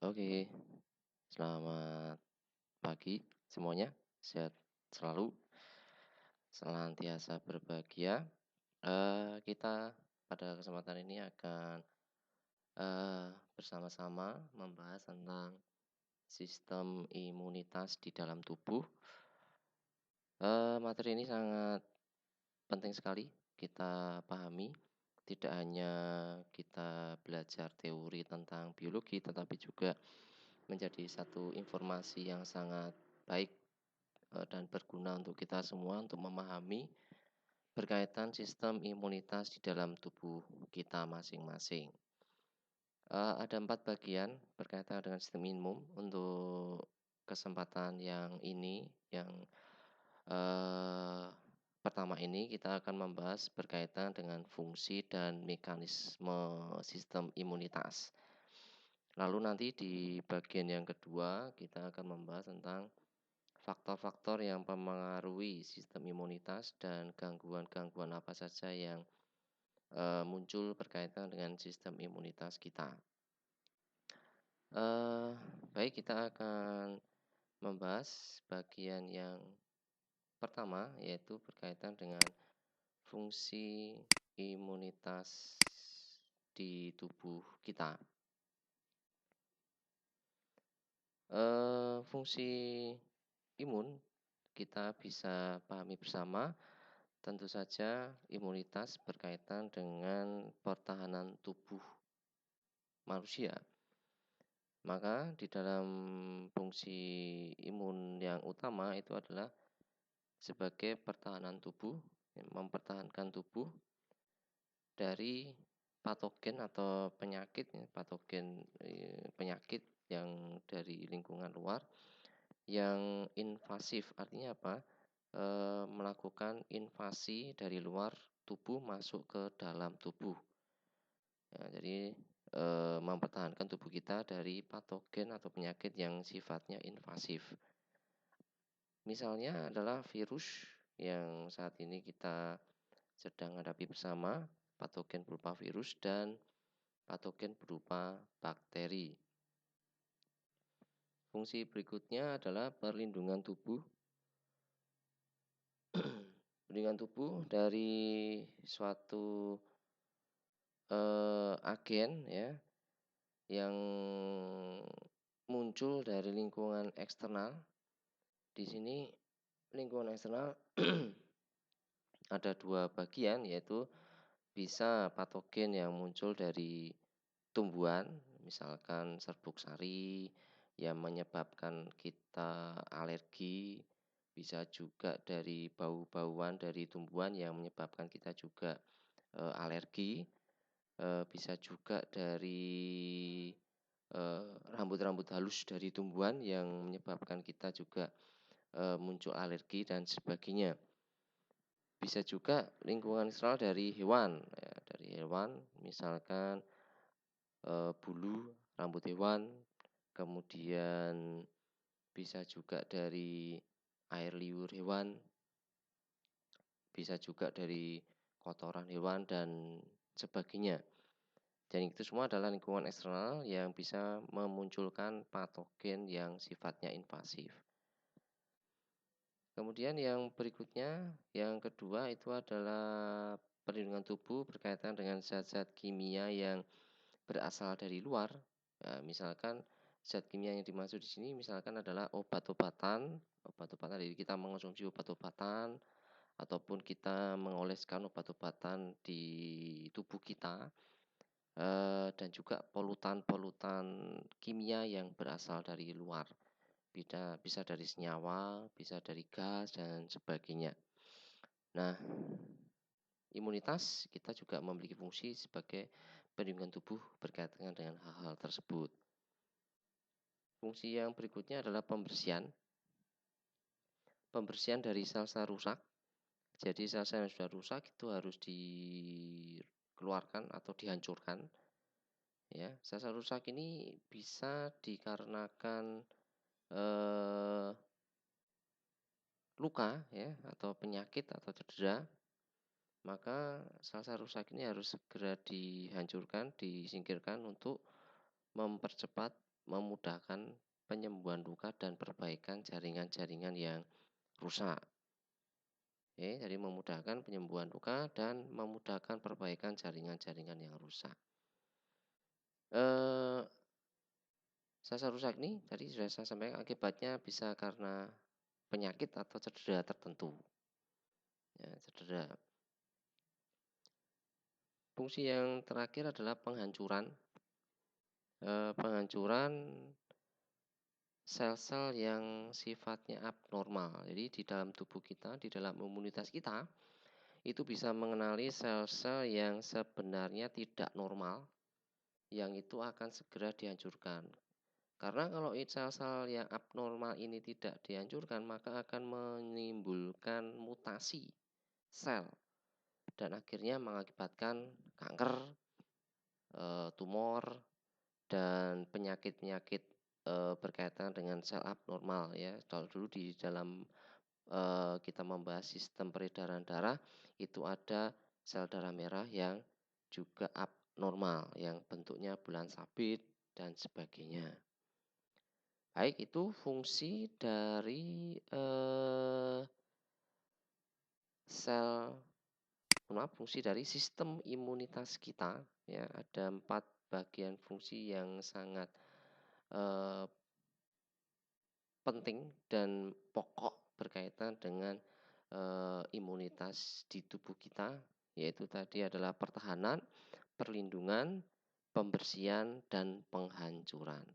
Oke, selamat pagi semuanya. Sehat selalu, senantiasa berbahagia. Kita pada kesempatan ini akan bersama-sama membahas tentang sistem imunitas di dalam tubuh. Materi ini sangat penting sekali kita pahami. Tidak hanya kita belajar teori tentang biologi, tetapi juga menjadi satu informasi yang sangat baik dan berguna untuk kita semua untuk memahami berkaitan sistem imunitas di dalam tubuh kita masing-masing. Ada 4 bagian berkaitan dengan sistem imun untuk kesempatan yang ini, yang pertama ini kita akan membahas berkaitan dengan fungsi dan mekanisme sistem imunitas. Lalu nanti di bagian yang kedua kita akan membahas tentang faktor-faktor yang mempengaruhi sistem imunitas dan gangguan-gangguan apa saja yang muncul berkaitan dengan sistem imunitas kita. Eee, Baik, kita akan membahas bagian yang pertama, yaitu berkaitan dengan fungsi imunitas di tubuh kita. Fungsi imun kita bisa pahami bersama. Tentu saja imunitas berkaitan dengan pertahanan tubuh manusia. Maka di dalam fungsi imun yang utama itu adalah sebagai pertahanan tubuh, mempertahankan tubuh dari patogen atau penyakit, penyakit yang dari lingkungan luar yang invasif. Artinya apa? Melakukan invasi dari luar tubuh masuk ke dalam tubuh. Ya, jadi mempertahankan tubuh kita dari patogen atau penyakit yang sifatnya invasif. Misalnya adalah virus yang saat ini kita sedang hadapi bersama, patogen berupa virus dan patogen berupa bakteri. Fungsi berikutnya adalah perlindungan tubuh. Perlindungan tubuh dari suatu agen ya yang muncul dari lingkungan eksternal. Di sini lingkungan eksternal ada 2 bagian, yaitu bisa patogen yang muncul dari tumbuhan, misalkan serbuk sari yang menyebabkan kita alergi, bisa juga dari bau-bauan dari tumbuhan yang menyebabkan kita juga alergi, bisa juga dari rambut-rambut halus dari tumbuhan yang menyebabkan kita juga muncul alergi dan sebagainya. Bisa juga lingkungan eksternal dari hewan, ya, dari hewan misalkan bulu rambut hewan, kemudian bisa juga dari air liur hewan, bisa juga dari kotoran hewan dan sebagainya. Dan itu semua adalah lingkungan eksternal yang bisa memunculkan patogen yang sifatnya invasif. Kemudian yang berikutnya, yang kedua itu adalah perlindungan tubuh berkaitan dengan zat-zat kimia yang berasal dari luar. Ya, misalkan zat kimia yang dimaksud di sini misalkan adalah obat-obatan, jadi kita mengonsumsi obat-obatan ataupun kita mengoleskan obat-obatan di tubuh kita, dan juga polutan-polutan kimia yang berasal dari luar. Bisa dari senyawa, bisa dari gas dan sebagainya. Nah, imunitas kita juga memiliki fungsi sebagai perlindungan tubuh berkaitan dengan hal-hal tersebut. Fungsi yang berikutnya adalah pembersihan. Pembersihan dari sel-sel rusak. Jadi sel-sel yang sudah rusak itu harus dikeluarkan atau dihancurkan. Ya, sel-sel rusak ini bisa dikarenakan luka ya atau penyakit atau cedera. Maka sel-sel rusak ini harus segera dihancurkan, disingkirkan untuk mempercepat memudahkan penyembuhan luka dan perbaikan jaringan-jaringan yang rusak. Oke, jadi memudahkan penyembuhan luka dan memudahkan perbaikan jaringan-jaringan yang rusak. Sel-sel rusak ini tadi sudah saya sampaikan akibatnya bisa karena penyakit atau cedera tertentu. Ya, cedera. Fungsi yang terakhir adalah penghancuran. Penghancuran sel-sel yang sifatnya abnormal. Jadi di dalam tubuh kita, di dalam imunitas kita, itu bisa mengenali sel-sel yang sebenarnya tidak normal, yang itu akan segera dihancurkan. Karena kalau sel-sel yang abnormal ini tidak dihancurkan, maka akan menimbulkan mutasi sel dan akhirnya mengakibatkan kanker, tumor, dan penyakit-penyakit berkaitan dengan sel abnormal ya. Kalau dulu di dalam kita membahas sistem peredaran darah, itu ada sel darah merah yang juga abnormal, yang bentuknya bulan sabit dan sebagainya. Baik, itu fungsi dari fungsi dari sistem imunitas kita ya. Ada 4 bagian fungsi yang sangat penting dan pokok berkaitan dengan imunitas di tubuh kita, yaitu tadi adalah pertahanan, perlindungan, pembersihan, dan penghancuran.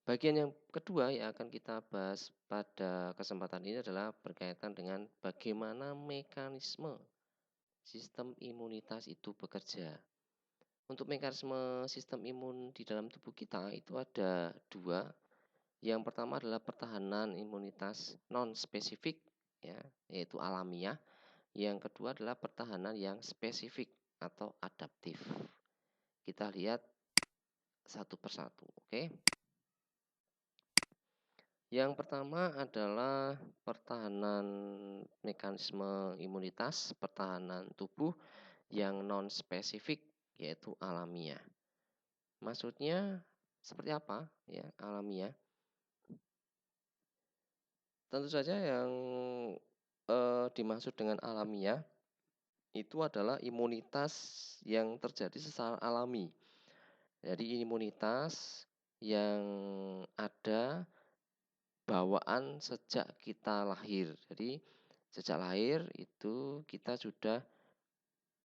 Bagian yang kedua yang akan kita bahas pada kesempatan ini adalah berkaitan dengan bagaimana mekanisme sistem imunitas itu bekerja. Untuk mekanisme sistem imun di dalam tubuh kita itu ada 2. Yang pertama adalah pertahanan imunitas non-spesifik ya, yaitu alamiah. Yang kedua adalah pertahanan yang spesifik atau adaptif. Kita lihat satu persatu, oke? Yang pertama adalah pertahanan mekanisme imunitas, pertahanan tubuh yang non-spesifik, yaitu alamiah. Maksudnya seperti apa ya alamiah? Tentu saja yang dimaksud dengan alamiah itu adalah imunitas yang terjadi secara alami. Jadi imunitas yang ada bawaan sejak kita lahir. Jadi sejak lahir itu kita sudah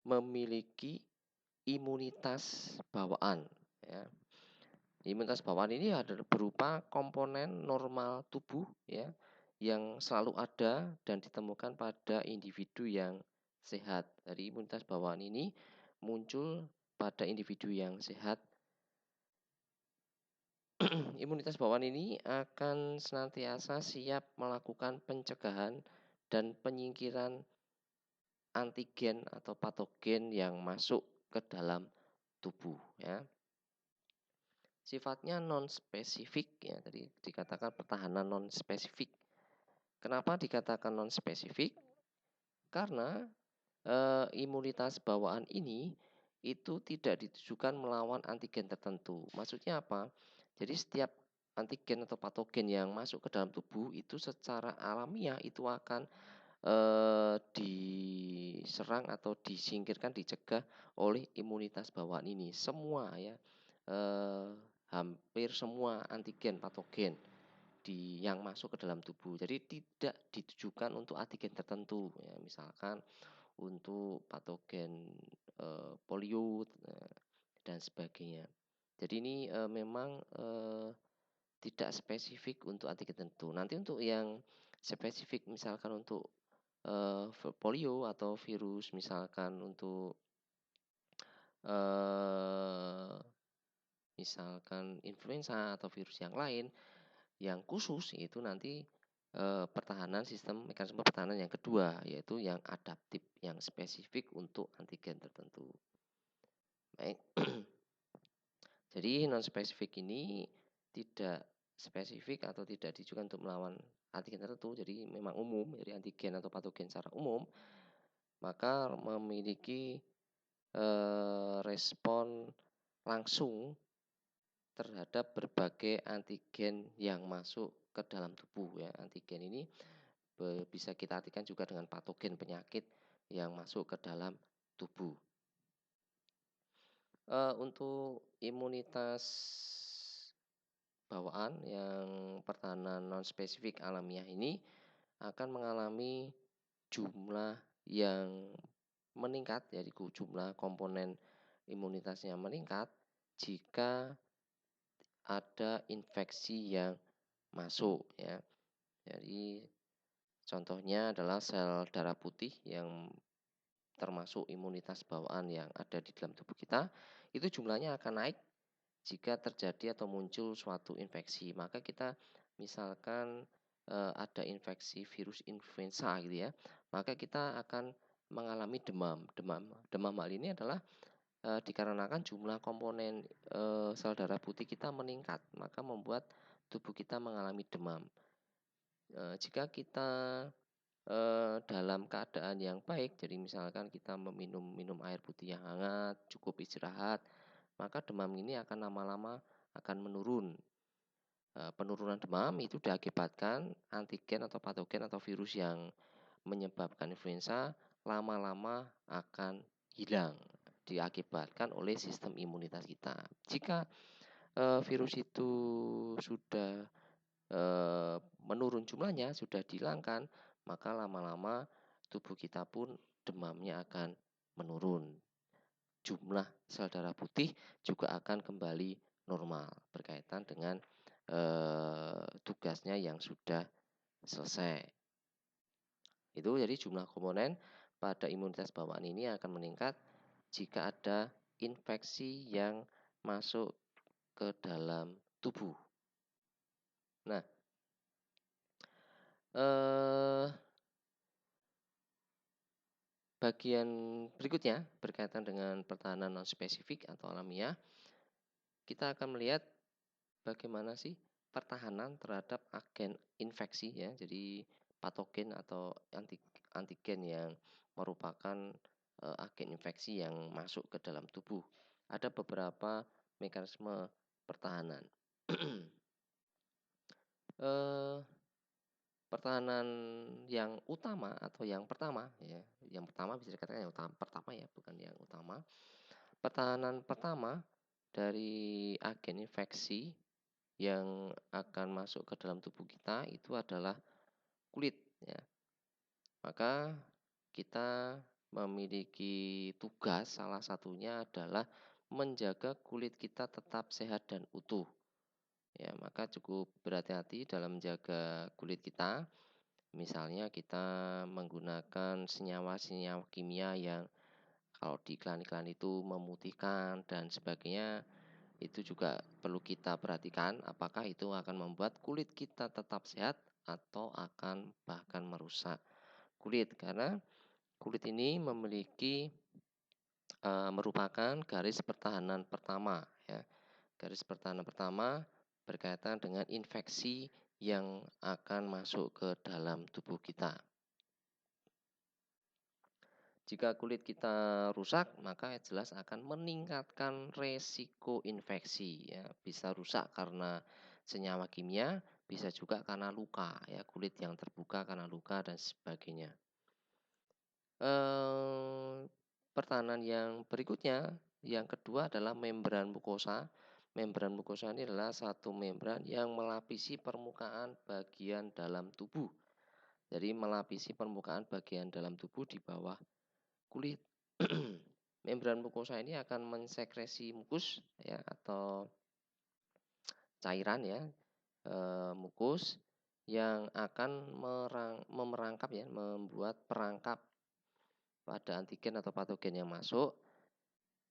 memiliki imunitas bawaan ya. Imunitas bawaan ini adalah berupa komponen normal tubuh ya, yang selalu ada dan ditemukan pada individu yang sehat. Jadi imunitas bawaan ini muncul pada individu yang sehat. Imunitas bawaan ini akan senantiasa siap melakukan pencegahan dan penyingkiran antigen atau patogen yang masuk ke dalam tubuh ya. Sifatnya non-spesifik ya, tadi dikatakan pertahanan non-spesifik. Kenapa dikatakan non-spesifik? Karena imunitas bawaan ini itu tidak ditujukan melawan antigen tertentu. Maksudnya apa? Jadi setiap antigen atau patogen yang masuk ke dalam tubuh itu secara alamiah itu akan diserang atau disingkirkan, dicegah oleh imunitas bawaan ini. Semua ya, hampir semua antigen patogen yang masuk ke dalam tubuh. Jadi tidak ditujukan untuk antigen tertentu ya, misalkan untuk patogen polio dan sebagainya. Jadi ini memang tidak spesifik untuk antigen tertentu. Nanti untuk yang spesifik misalkan untuk polio atau virus misalkan untuk misalkan influenza atau virus yang lain yang khusus itu nanti mekanisme pertahanan yang kedua, yaitu yang adaptif, yang spesifik untuk antigen tertentu. Baik. Jadi non spesifik ini tidak spesifik atau tidak ditujukan untuk melawan antigen tertentu, jadi memang umum, jadi antigen atau patogen secara umum, maka memiliki respon langsung terhadap berbagai antigen yang masuk ke dalam tubuh ya. Antigen ini bisa kita artikan juga dengan patogen penyakit yang masuk ke dalam tubuh. Untuk imunitas bawaan yang pertahanan non-spesifik alamiah ini akan mengalami jumlah yang meningkat, jadi jumlah komponen imunitasnya meningkat jika ada infeksi yang masuk ya. Jadi contohnya adalah sel darah putih yang termasuk imunitas bawaan yang ada di dalam tubuh kita, itu jumlahnya akan naik jika terjadi atau muncul suatu infeksi. Maka kita misalkan ada infeksi virus influenza gitu ya, maka kita akan mengalami demam. Demam hal ini adalah dikarenakan jumlah komponen sel darah putih kita meningkat, maka membuat tubuh kita mengalami demam. Jika kita dalam keadaan yang baik, jadi misalkan kita minum air putih yang hangat, cukup istirahat, maka demam ini akan lama-lama akan menurun. Penurunan demam itu diakibatkan antigen atau patogen atau virus yang menyebabkan influenza lama-lama akan hilang, diakibatkan oleh sistem imunitas kita. Jika virus itu sudah menurun jumlahnya, sudah dihilangkan, maka lama-lama tubuh kita pun demamnya akan menurun. Jumlah sel darah putih juga akan kembali normal berkaitan dengan tugasnya yang sudah selesai. Itu jadi jumlah komponen pada imunitas bawaan ini akan meningkat jika ada infeksi yang masuk ke dalam tubuh. Nah, bagian berikutnya berkaitan dengan pertahanan non-spesifik atau alamiah, kita akan melihat bagaimana sih pertahanan terhadap agen infeksi ya. Jadi patogen atau antigen yang merupakan agen infeksi yang masuk ke dalam tubuh. Ada beberapa mekanisme pertahanan. Pertahanan yang utama atau yang pertama ya, yang pertama bisa dikatakan yang pertama ya, bukan yang utama. Pertahanan pertama dari agen infeksi yang akan masuk ke dalam tubuh kita itu adalah kulit ya. Maka kita memiliki tugas, salah satunya adalah menjaga kulit kita tetap sehat dan utuh. Ya, maka cukup berhati-hati dalam menjaga kulit kita. Misalnya kita menggunakan senyawa-senyawa kimia yang kalau di iklan-iklan itu memutihkan dan sebagainya, itu juga perlu kita perhatikan apakah itu akan membuat kulit kita tetap sehat atau akan bahkan merusak kulit. Karena kulit ini merupakan garis pertahanan pertama ya. Garis pertahanan pertama berkaitan dengan infeksi yang akan masuk ke dalam tubuh kita. Jika kulit kita rusak, maka jelas akan meningkatkan resiko infeksi ya. Bisa rusak karena senyawa kimia, bisa juga karena luka ya, kulit yang terbuka karena luka dan sebagainya. Pertahanan yang berikutnya, yang kedua adalah membran mukosa. Membran mukosa ini adalah satu membran yang melapisi permukaan bagian dalam tubuh. Jadi melapisi permukaan bagian dalam tubuh di bawah kulit. Membran mukosa ini akan mensekresi mukus ya atau cairan ya, mukus yang akan memerangkap ya, membuat perangkap pada antigen atau patogen yang masuk,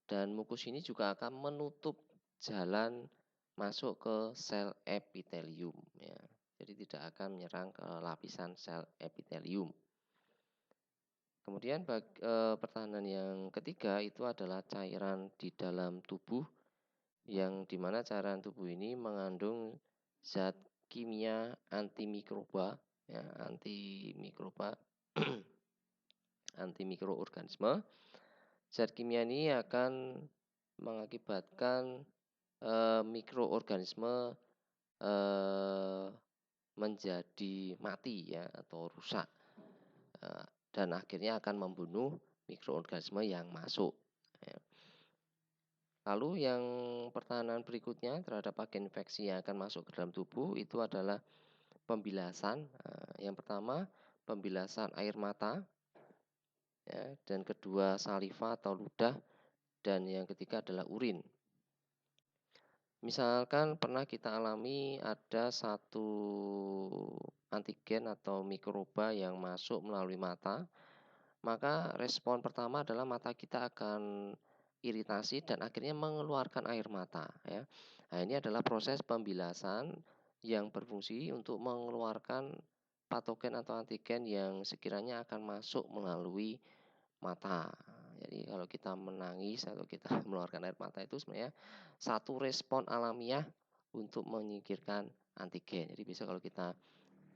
dan mukus ini juga akan menutup jalan masuk ke sel epitelium ya. Jadi tidak akan menyerang ke lapisan sel epitelium. Kemudian pertahanan yang ketiga itu adalah cairan di dalam tubuh, yang dimana cairan tubuh ini mengandung zat kimia antimikroba ya, antimikroorganisme. Zat kimia ini akan mengakibatkan mikroorganisme, eee, menjadi mati ya atau rusak, dan akhirnya akan membunuh mikroorganisme yang masuk, ya. Lalu yang pertahanan berikutnya terhadap agen infeksi yang akan masuk ke dalam tubuh itu adalah pembilasan. Yang pertama pembilasan air mata, ya, dan kedua saliva atau ludah, dan yang ketiga adalah urin. Misalkan pernah kita alami ada satu antigen atau mikroba yang masuk melalui mata, maka respon pertama adalah mata kita akan iritasi dan akhirnya mengeluarkan air mata, ya. Nah, ini adalah proses pembilasan yang berfungsi untuk mengeluarkan patogen atau antigen yang sekiranya akan masuk melalui mata. Jadi kalau kita menangis atau kita mengeluarkan air mata itu sebenarnya satu respon alamiah untuk menyingkirkan antigen. Jadi bisa kalau kita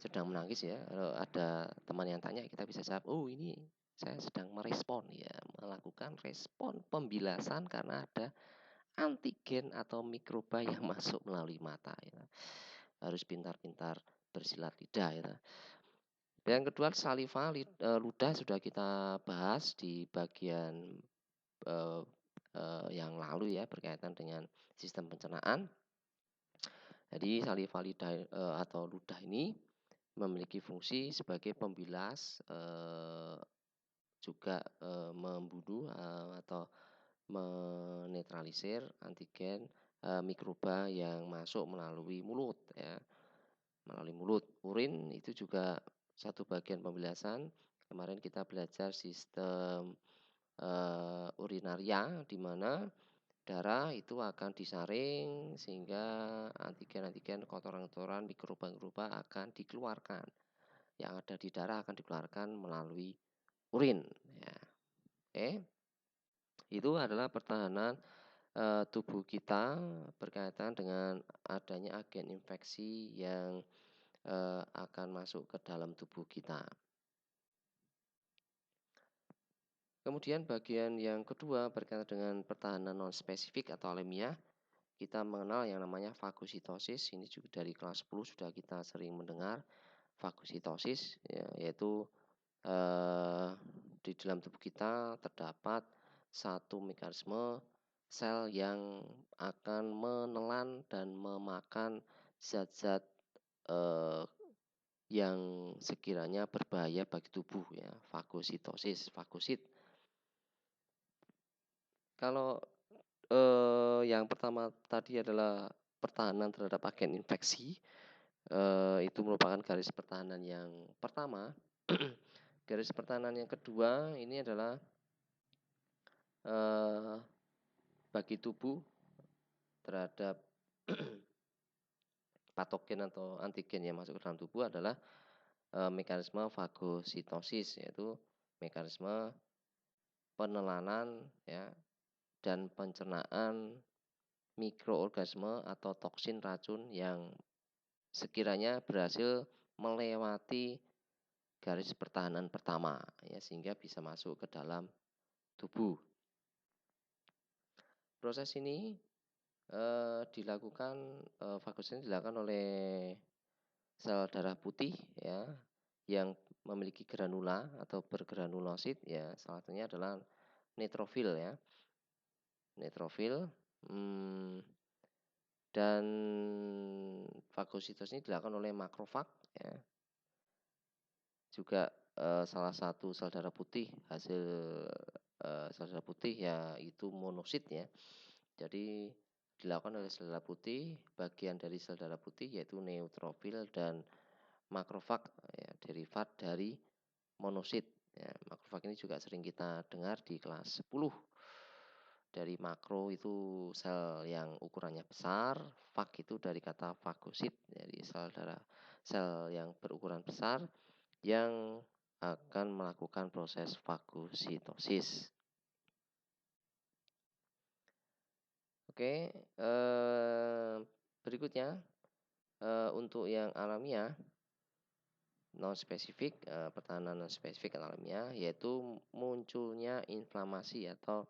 sedang menangis ya, kalau ada teman yang tanya kita bisa jawab, "Oh ini saya sedang merespon," ya, melakukan respon pembilasan karena ada antigen atau mikroba yang masuk melalui mata ya. Harus pintar-pintar bersilat lidah ya. Yang kedua saliva, ludah sudah kita bahas di bagian, eee yang lalu ya berkaitan dengan sistem pencernaan. Jadi saliva lidah, atau ludah ini memiliki fungsi sebagai pembilas, juga, membunuh, atau menetralisir antigen, mikroba yang masuk melalui mulut ya, melalui mulut. Urin itu juga satu bagian pembilasan. Kemarin kita belajar sistem, urinaria di mana darah itu akan disaring sehingga antigen-antigen, kotoran-kotoran, mikroba-mikroba akan dikeluarkan. Yang ada di darah akan dikeluarkan melalui urin ya. Oke. Itu adalah pertahanan, tubuh kita berkaitan dengan adanya agen infeksi yang, akan masuk ke dalam tubuh kita. Kemudian bagian yang kedua berkaitan dengan pertahanan non-spesifik atau alamiah, kita mengenal yang namanya fagositosis. Ini juga dari kelas 10 sudah kita sering mendengar fagositosis, ya, yaitu, di dalam tubuh kita terdapat satu mekanisme sel yang akan menelan dan memakan zat-zat, eee, yang sekiranya berbahaya bagi tubuh ya, fagositosis, fagosit. Kalau, yang pertama tadi adalah pertahanan terhadap agen infeksi, itu merupakan garis pertahanan yang pertama. Garis pertahanan yang kedua ini adalah, eee, bagi tubuh terhadap patogen atau antigen yang masuk ke dalam tubuh adalah, mekanisme fagositosis, yaitu mekanisme penelanan ya dan pencernaan mikroorganisme atau toksin racun yang sekiranya berhasil melewati garis pertahanan pertama ya sehingga bisa masuk ke dalam tubuh. Proses ini, dilakukan, fagositosis dilakukan oleh sel darah putih ya yang memiliki granula atau bergranulosit ya, salah satunya adalah neutrofil ya. Neutrofil, dan fagositosis ini dilakukan oleh makrofag ya. Juga, salah satu sel darah putih hasil, sel darah putih yaitu monosit ya. Jadi dilakukan oleh sel darah putih, bagian dari sel darah putih yaitu neutrofil dan makrofag ya, derivat dari monosit ya. Makrofag ini juga sering kita dengar di kelas 10. Dari makro itu sel yang ukurannya besar, fag itu dari kata fagosit, jadi sel yang berukuran besar yang akan melakukan proses fagositosis. Oke, berikutnya, untuk yang alamiah non-spesifik, pertahanan non-spesifik alamiah yaitu munculnya inflamasi atau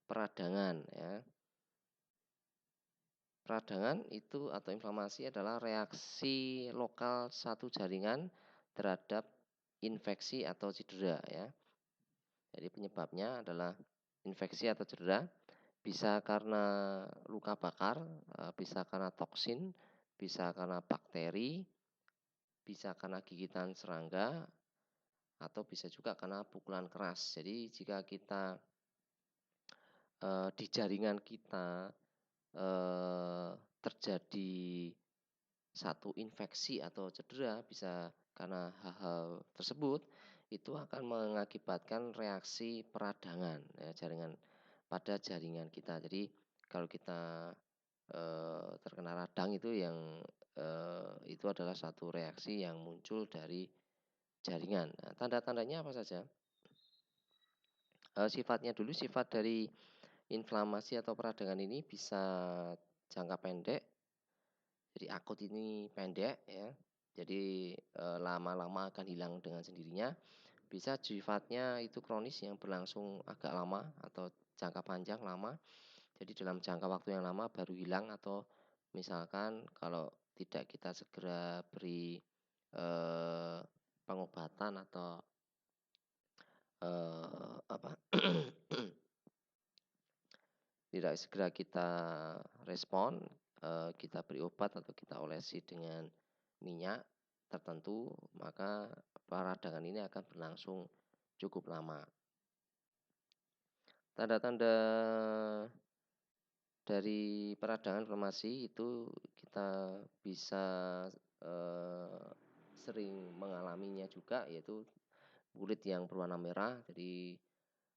peradangan ya. Peradangan itu atau inflamasi adalah reaksi lokal satu jaringan terhadap infeksi atau cedera ya. Jadi penyebabnya adalah infeksi atau cedera, bisa karena luka bakar, bisa karena toksin, bisa karena bakteri, bisa karena gigitan serangga, atau bisa juga karena pukulan keras. Jadi jika kita di jaringan kita terjadi satu infeksi atau cedera, bisa karena hal-hal tersebut, itu akan mengakibatkan reaksi peradangan ya, pada jaringan kita. Jadi kalau kita terkena radang itu yang itu adalah satu reaksi yang muncul dari jaringan. Nah, tanda-tandanya apa saja? Sifatnya dulu, sifat dari inflamasi atau peradangan ini bisa jangka pendek, jadi akut ini pendek ya, jadi lama-lama akan hilang dengan sendirinya. Bisa sifatnya itu kronis yang berlangsung agak lama atau jangka panjang lama, jadi dalam jangka waktu yang lama baru hilang, atau misalkan kalau tidak kita segera beri pengobatan atau apa tidak segera kita respon, kita beri obat atau kita olesi dengan minyak tertentu, maka peradangan ini akan berlangsung cukup lama. Tanda-tanda dari peradangan inflamasi itu kita bisa sering mengalaminya juga, yaitu kulit yang berwarna merah, jadi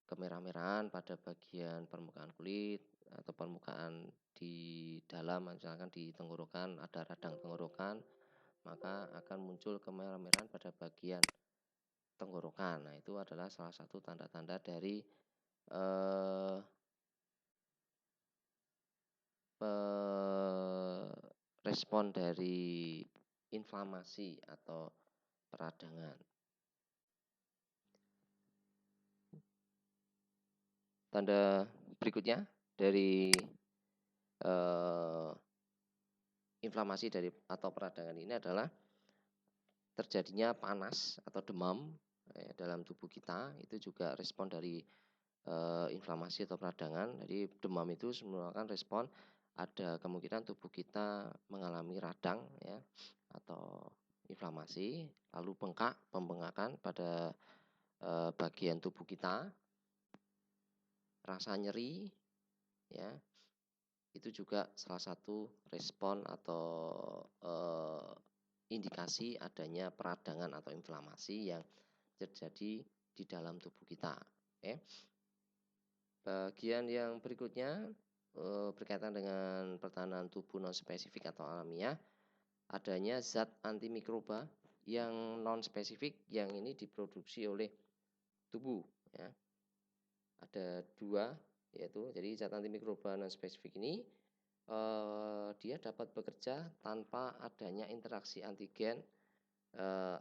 kemerah-merahan pada bagian permukaan kulit atau permukaan di dalam, misalkan di tenggorokan ada radang tenggorokan, maka akan muncul kemerah-merahan pada bagian tenggorokan. Nah, itu adalah salah satu tanda-tanda dari eh, respon dari inflamasi atau peradangan. Tanda berikutnya dari inflamasi dari atau peradangan ini adalah terjadinya panas atau demam dalam tubuh kita. Itu juga respon dari inflamasi atau peradangan. Jadi demam itu merupakan respon, ada kemungkinan tubuh kita mengalami radang ya atau inflamasi, lalu pembengkakan pada bagian tubuh kita, rasa nyeri ya. Itu juga salah satu respon atau indikasi adanya peradangan atau inflamasi yang terjadi di dalam tubuh kita. Oke. Bagian yang berikutnya berkaitan dengan pertahanan tubuh non spesifik atau alamiah, adanya zat antimikroba yang non spesifik yang ini diproduksi oleh tubuh ya. Ada dua, yaitu jadi zat antimikroba non spesifik ini dia dapat bekerja tanpa adanya interaksi antigen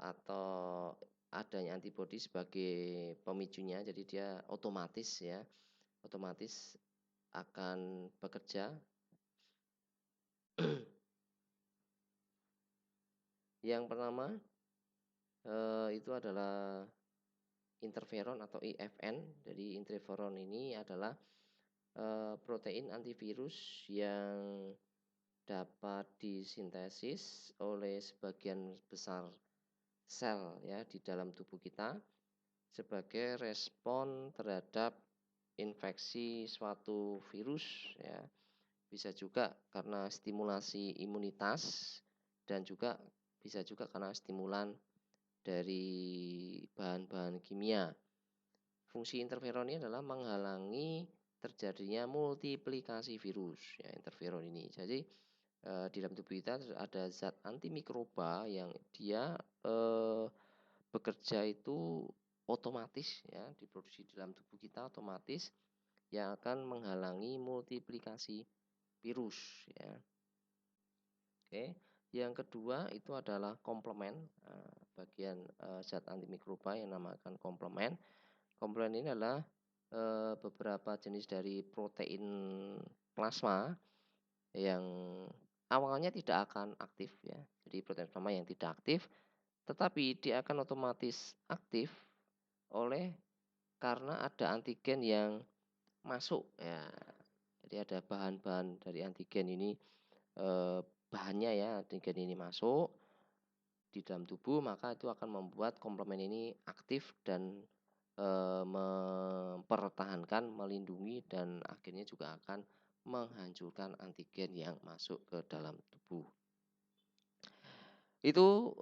atau adanya antibodi sebagai pemicunya. Jadi dia otomatis ya, otomatis akan bekerja. Yang pertama itu adalah interferon atau IFN. Jadi interferon ini adalah protein antivirus yang dapat disintesis oleh sebagian besar sel ya di dalam tubuh kita sebagai respon terhadap infeksi suatu virus ya. Bisa juga karena stimulasi imunitas, dan juga bisa juga karena stimulan dari bahan-bahan kimia. Fungsi interferon ini adalah menghalangi terjadinya multiplikasi virus ya, interferon ini. Jadi di dalam tubuh kita ada zat antimikroba yang dia bekerja itu otomatis ya, diproduksi dalam tubuh kita otomatis, yang akan menghalangi multiplikasi virus ya. Oke, yang kedua itu adalah komplement, bagian zat antimikroba yang namakan komplement. Komplement ini adalah beberapa jenis dari protein plasma yang awalnya tidak akan aktif ya. Jadi protein pertama yang tidak aktif, tetapi dia akan otomatis aktif karena ada antigen yang masuk ya. Jadi ada bahan-bahan dari antigen ini, bahannya ya, antigen ini masuk di dalam tubuh, maka itu akan membuat komplement ini aktif dan mempertahankan, melindungi, dan akhirnya juga akan menghancurkan antigen yang masuk ke dalam tubuh. Itu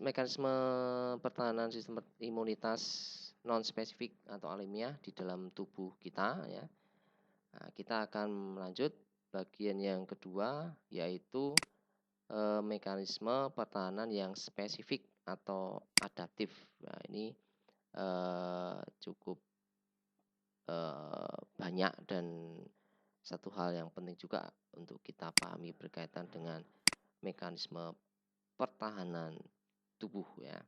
mekanisme pertahanan sistem imunitas non spesifik atau alamiah di dalam tubuh kita ya. Nah, kita akan melanjut bagian yang kedua, yaitu mekanisme pertahanan yang spesifik atau adaptif. Nah, ini cukup banyak dan satu hal yang penting juga untuk kita pahami berkaitan dengan mekanisme pertahanan tubuh ya.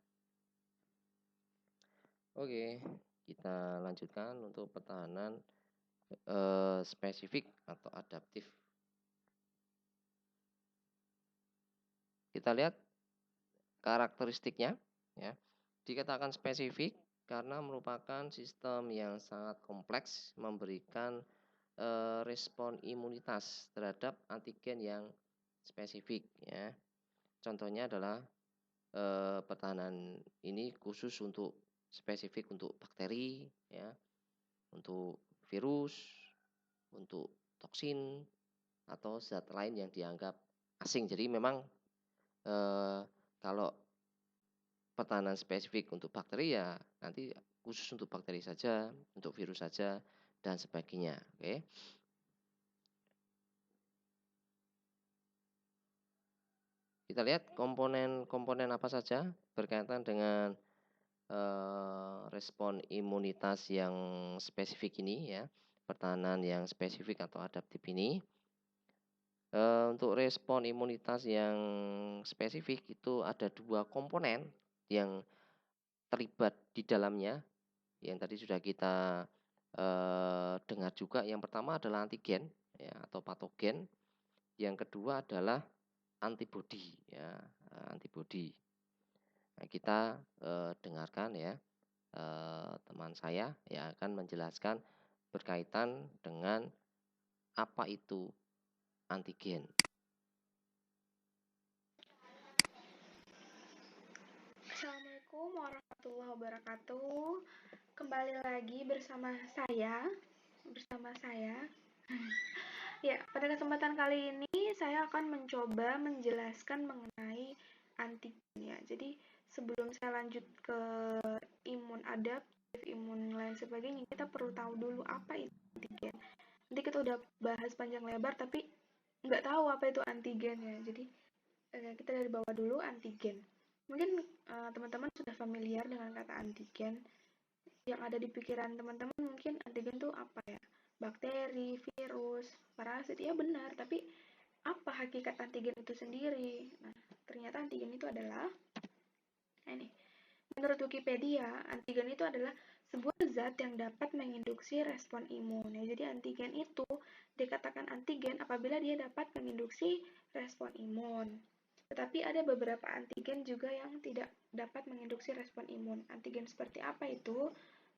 Oke, kita lanjutkan untuk pertahanan spesifik atau adaptif. Kita lihat karakteristiknya ya. Dikatakan spesifik karena merupakan sistem yang sangat kompleks memberikan respon imunitas terhadap antigen yang spesifik ya. Contohnya adalah pertahanan ini khusus untuk spesifik untuk bakteri ya, untuk virus, untuk toksin atau zat lain yang dianggap asing. Jadi memang kalau pertahanan spesifik untuk bakteri ya nanti khusus untuk bakteri saja, untuk virus saja, dan sebagainya. Oke. Kita lihat komponen-komponen apa saja berkaitan dengan respon imunitas yang spesifik ini ya, pertahanan yang spesifik atau adaptif ini. Untuk respon imunitas yang spesifik itu ada 2 komponen yang terlibat di dalamnya, yang tadi sudah kita dengar juga. Yang pertama adalah antigen ya atau patogen, yang kedua adalah antibodi ya, antibodi. Nah, kita dengarkan ya, teman saya yang akan menjelaskan berkaitan dengan apa itu antigen. Assalamualaikum warahmatullahi wabarakatuh. Kembali lagi bersama saya. Ya, pada kesempatan kali ini saya akan mencoba menjelaskan mengenai antigen ya. Jadi sebelum saya lanjut ke imun adaptif, imun lain sebagainya, kita perlu tahu dulu apa itu antigen. Nanti kita udah bahas panjang lebar tapi nggak tahu apa itu antigen ya. Jadi kita dari bawah dulu antigen. Mungkin teman-teman sudah familiar dengan kata antigen. Yang ada di pikiran teman-teman mungkin antigen itu apa ya? Bakteri, virus, parasit. Ya benar, tapi apa hakikat antigen itu sendiri? Nah, ternyata antigen itu adalah ini. Menurut Wikipedia, antigen itu adalah sebuah zat yang dapat menginduksi respon imun. Ya, jadi antigen itu dikatakan antigen apabila dia dapat menginduksi respon imun. Tetapi ada beberapa antigen juga yang tidak dapat menginduksi respon imun. Antigen seperti apa itu?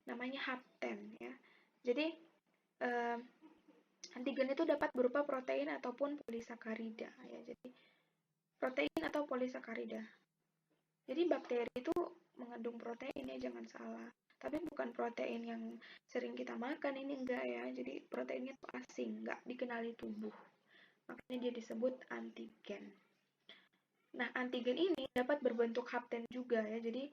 Namanya hapten ya. Jadi antigen itu dapat berupa protein ataupun polisakarida ya. Jadi protein atau polisakarida. Jadi bakteri itu mengandung protein ya, jangan salah. Tapi bukan protein yang sering kita makan, ini enggak ya. Jadi proteinnya itu asing, enggak dikenali tubuh. Makanya dia disebut antigen. Nah, antigen ini dapat berbentuk hapten juga ya. Jadi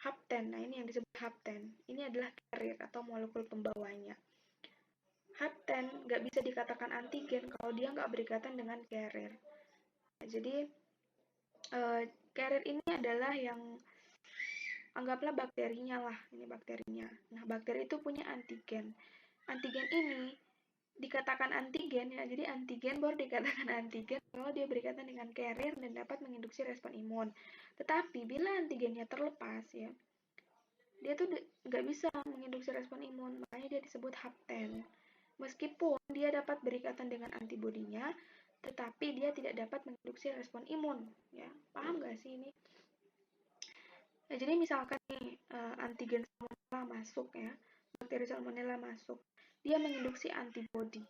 hapten, nah ini yang disebut hapten. Ini adalah carrier atau molekul pembawanya. Hapten nggak bisa dikatakan antigen kalau dia nggak berikatan dengan carrier. Nah, jadi carrier ini adalah yang anggaplah bakterinya lah, ini bakterinya. Nah, bakteri itu punya antigen. Antigen ini dikatakan antigen ya, jadi antigen baru dikatakan antigen kalau dia berikatan dengan carrier dan dapat menginduksi respon imun. Tetapi bila antigennya terlepas ya, dia tuh nggak bisa menginduksi respon imun, makanya dia disebut hapten. Meskipun dia dapat berikatan dengan antibodinya, tetapi dia tidak dapat menginduksi respon imun. Ya, paham nggak sih ini? Nah, jadi misalkan nih antigen salmonella masuk ya, bakteri salmonella masuk, dia menginduksi antibodi.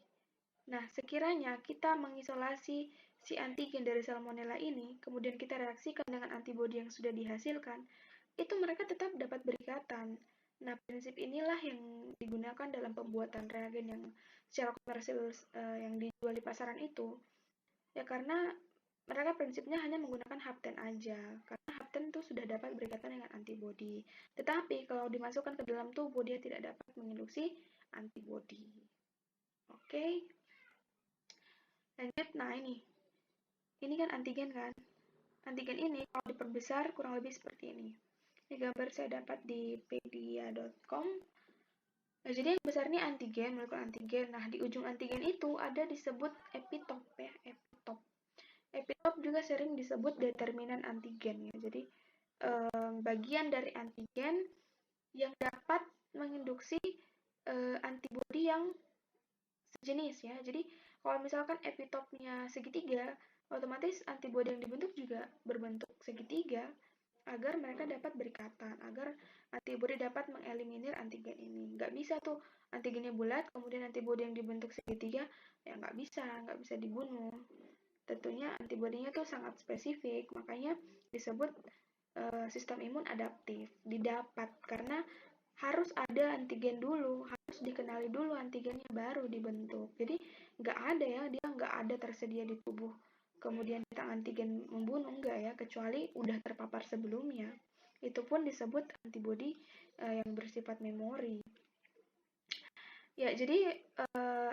Nah, sekiranya kita mengisolasi si antigen dari salmonella ini, kemudian kita reaksikan dengan antibodi yang sudah dihasilkan, itu mereka tetap dapat berikatan. Nah, prinsip inilah yang digunakan dalam pembuatan reagen yang secara komersil yang dijual di pasaran itu. Ya karena mereka prinsipnya hanya menggunakan hapten aja, karena hapten itu sudah dapat berikatan dengan antibodi. Tetapi kalau dimasukkan ke dalam tubuh, dia tidak dapat menginduksi antibodi. Oke, lanjut. Nah ini kan antigen kan. Antigen ini kalau diperbesar kurang lebih seperti ini. Ini gambar saya dapat di pedia.com. Nah, jadi yang besar ini antigen, molekul antigen. Nah, di ujung antigen itu ada disebut epitop ya, epitop. Epitop juga sering disebut determinan antigen ya. Jadi bagian dari antigen yang dapat menginduksi antibodi yang sejenis ya. Jadi kalau misalkan epitopnya segitiga, otomatis antibodi yang dibentuk juga berbentuk segitiga agar mereka dapat berikatan, agar antibodi dapat mengeliminir antigen ini. Nggak bisa tuh antigennya bulat, kemudian antibodi yang dibentuk segitiga, ya nggak bisa dibunuh. Tentunya antibodinya tuh sangat spesifik, makanya disebut sistem imun adaptif, didapat karena harus ada antigen dulu, harus dikenali dulu antigennya baru dibentuk. Jadi nggak ada ya, dia nggak ada tersedia di tubuh. Kemudian kita antigen membunuh, enggak ya, kecuali udah terpapar sebelumnya. Itu pun disebut antibodi yang bersifat memori. Ya, jadi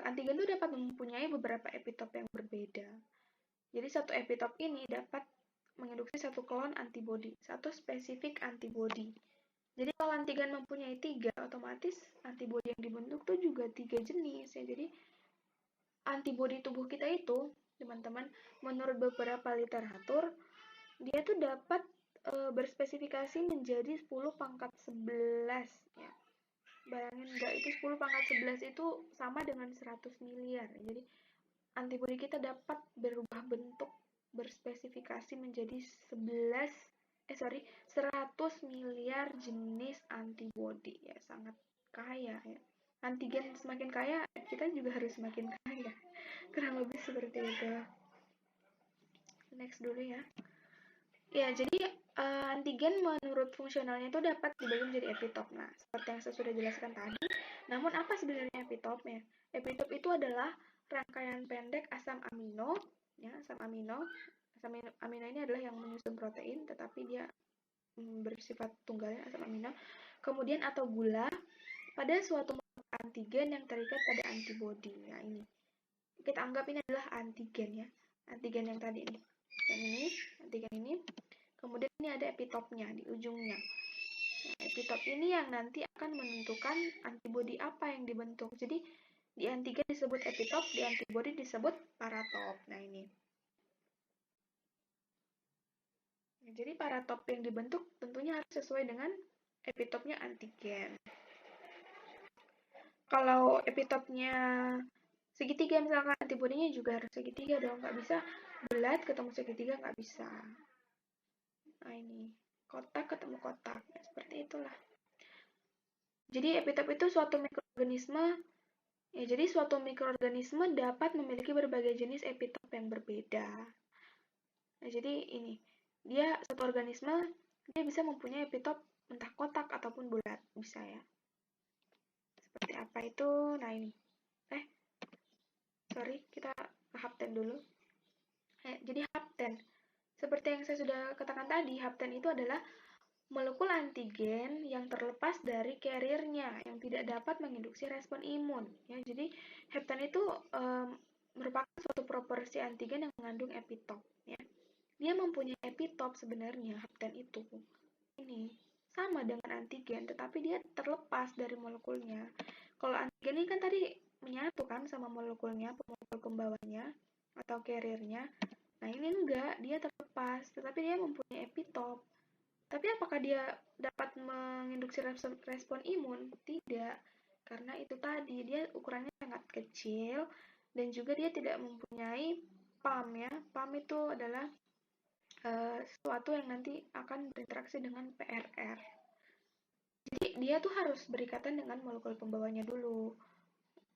antigen itu dapat mempunyai beberapa epitop yang berbeda. Jadi satu epitop ini dapat menginduksi satu klon antibodi, satu spesifik antibodi. Jadi kalau antigen mempunyai 3, otomatis antibodi yang dibentuk tuh juga 3 jenis ya. Jadi antibodi tubuh kita itu, teman-teman, menurut beberapa literatur, dia tuh dapat berspesifikasi menjadi 10 pangkat 11 ya. Bayangin nggak, itu 10 pangkat 11 itu sama dengan 100 miliar. Jadi antibodi kita dapat berubah bentuk, berspesifikasi menjadi 100 miliar jenis antibodi ya, sangat kaya ya. Antigen semakin kaya, kita juga harus semakin kaya. Kurang lebih seperti itu. Next dulu ya. Ya, jadi antigen menurut fungsionalnya itu dapat dibagi menjadi epitop. Nah, seperti yang saya sudah jelaskan tadi. Namun apa sebenarnya epitopnya? Epitop itu adalah rangkaian pendek asam amino, ya, asam amino. Asam amino ini adalah yang menyusun protein, tetapi dia bersifat tunggalnya asam amino. Kemudian atau gula pada suatu antigen yang terikat pada antibodi. Nah, ini kita anggap ini adalah antigen ya. Antigen yang tadi ini. Yang ini, antigen ini. Kemudian ini ada epitopnya di ujungnya. Nah, epitop ini yang nanti akan menentukan antibodi apa yang dibentuk. Jadi di antigen disebut epitop, di antibodi disebut paratop. Nah ini. Nah, jadi paratop yang dibentuk tentunya harus sesuai dengan epitopnya antigen. Kalau epitopnya segitiga misalkan, antibodinya juga harus segitiga dong. Nggak bisa bulat ketemu segitiga, nggak bisa. Nah ini, kotak ketemu kotak. Ya, seperti itulah. Jadi epitop itu suatu mikroorganisme. Ya, jadi suatu mikroorganisme dapat memiliki berbagai jenis epitop yang berbeda. Nah, jadi ini, dia satu organisme, dia bisa mempunyai epitop entah kotak ataupun bulat, bisa ya. Seperti apa itu? Nah ini. Sorry, kita ke hapten dulu. Jadi hapten, seperti yang saya sudah katakan tadi, hapten itu adalah molekul antigen yang terlepas dari carrier-nya yang tidak dapat menginduksi respon imun. Ya, jadi hapten itu merupakan suatu properti antigen yang mengandung epitop. Ya. Dia mempunyai epitop sebenarnya, hapten itu. Ini sama dengan antigen, tetapi dia terlepas dari molekulnya. Kalau antigen ini kan tadi menyatu kan sama molekulnya, molekul pembawanya atau carrier-nya. Nah ini enggak, dia terlepas, tetapi dia mempunyai epitop. Tapi apakah dia dapat menginduksi respon imun? Tidak. Karena itu tadi, dia ukurannya sangat kecil dan juga dia tidak mempunyai PAM ya. PAM itu adalah sesuatu yang nanti akan berinteraksi dengan PRR. Jadi dia tuh harus berikatan dengan molekul pembawanya dulu.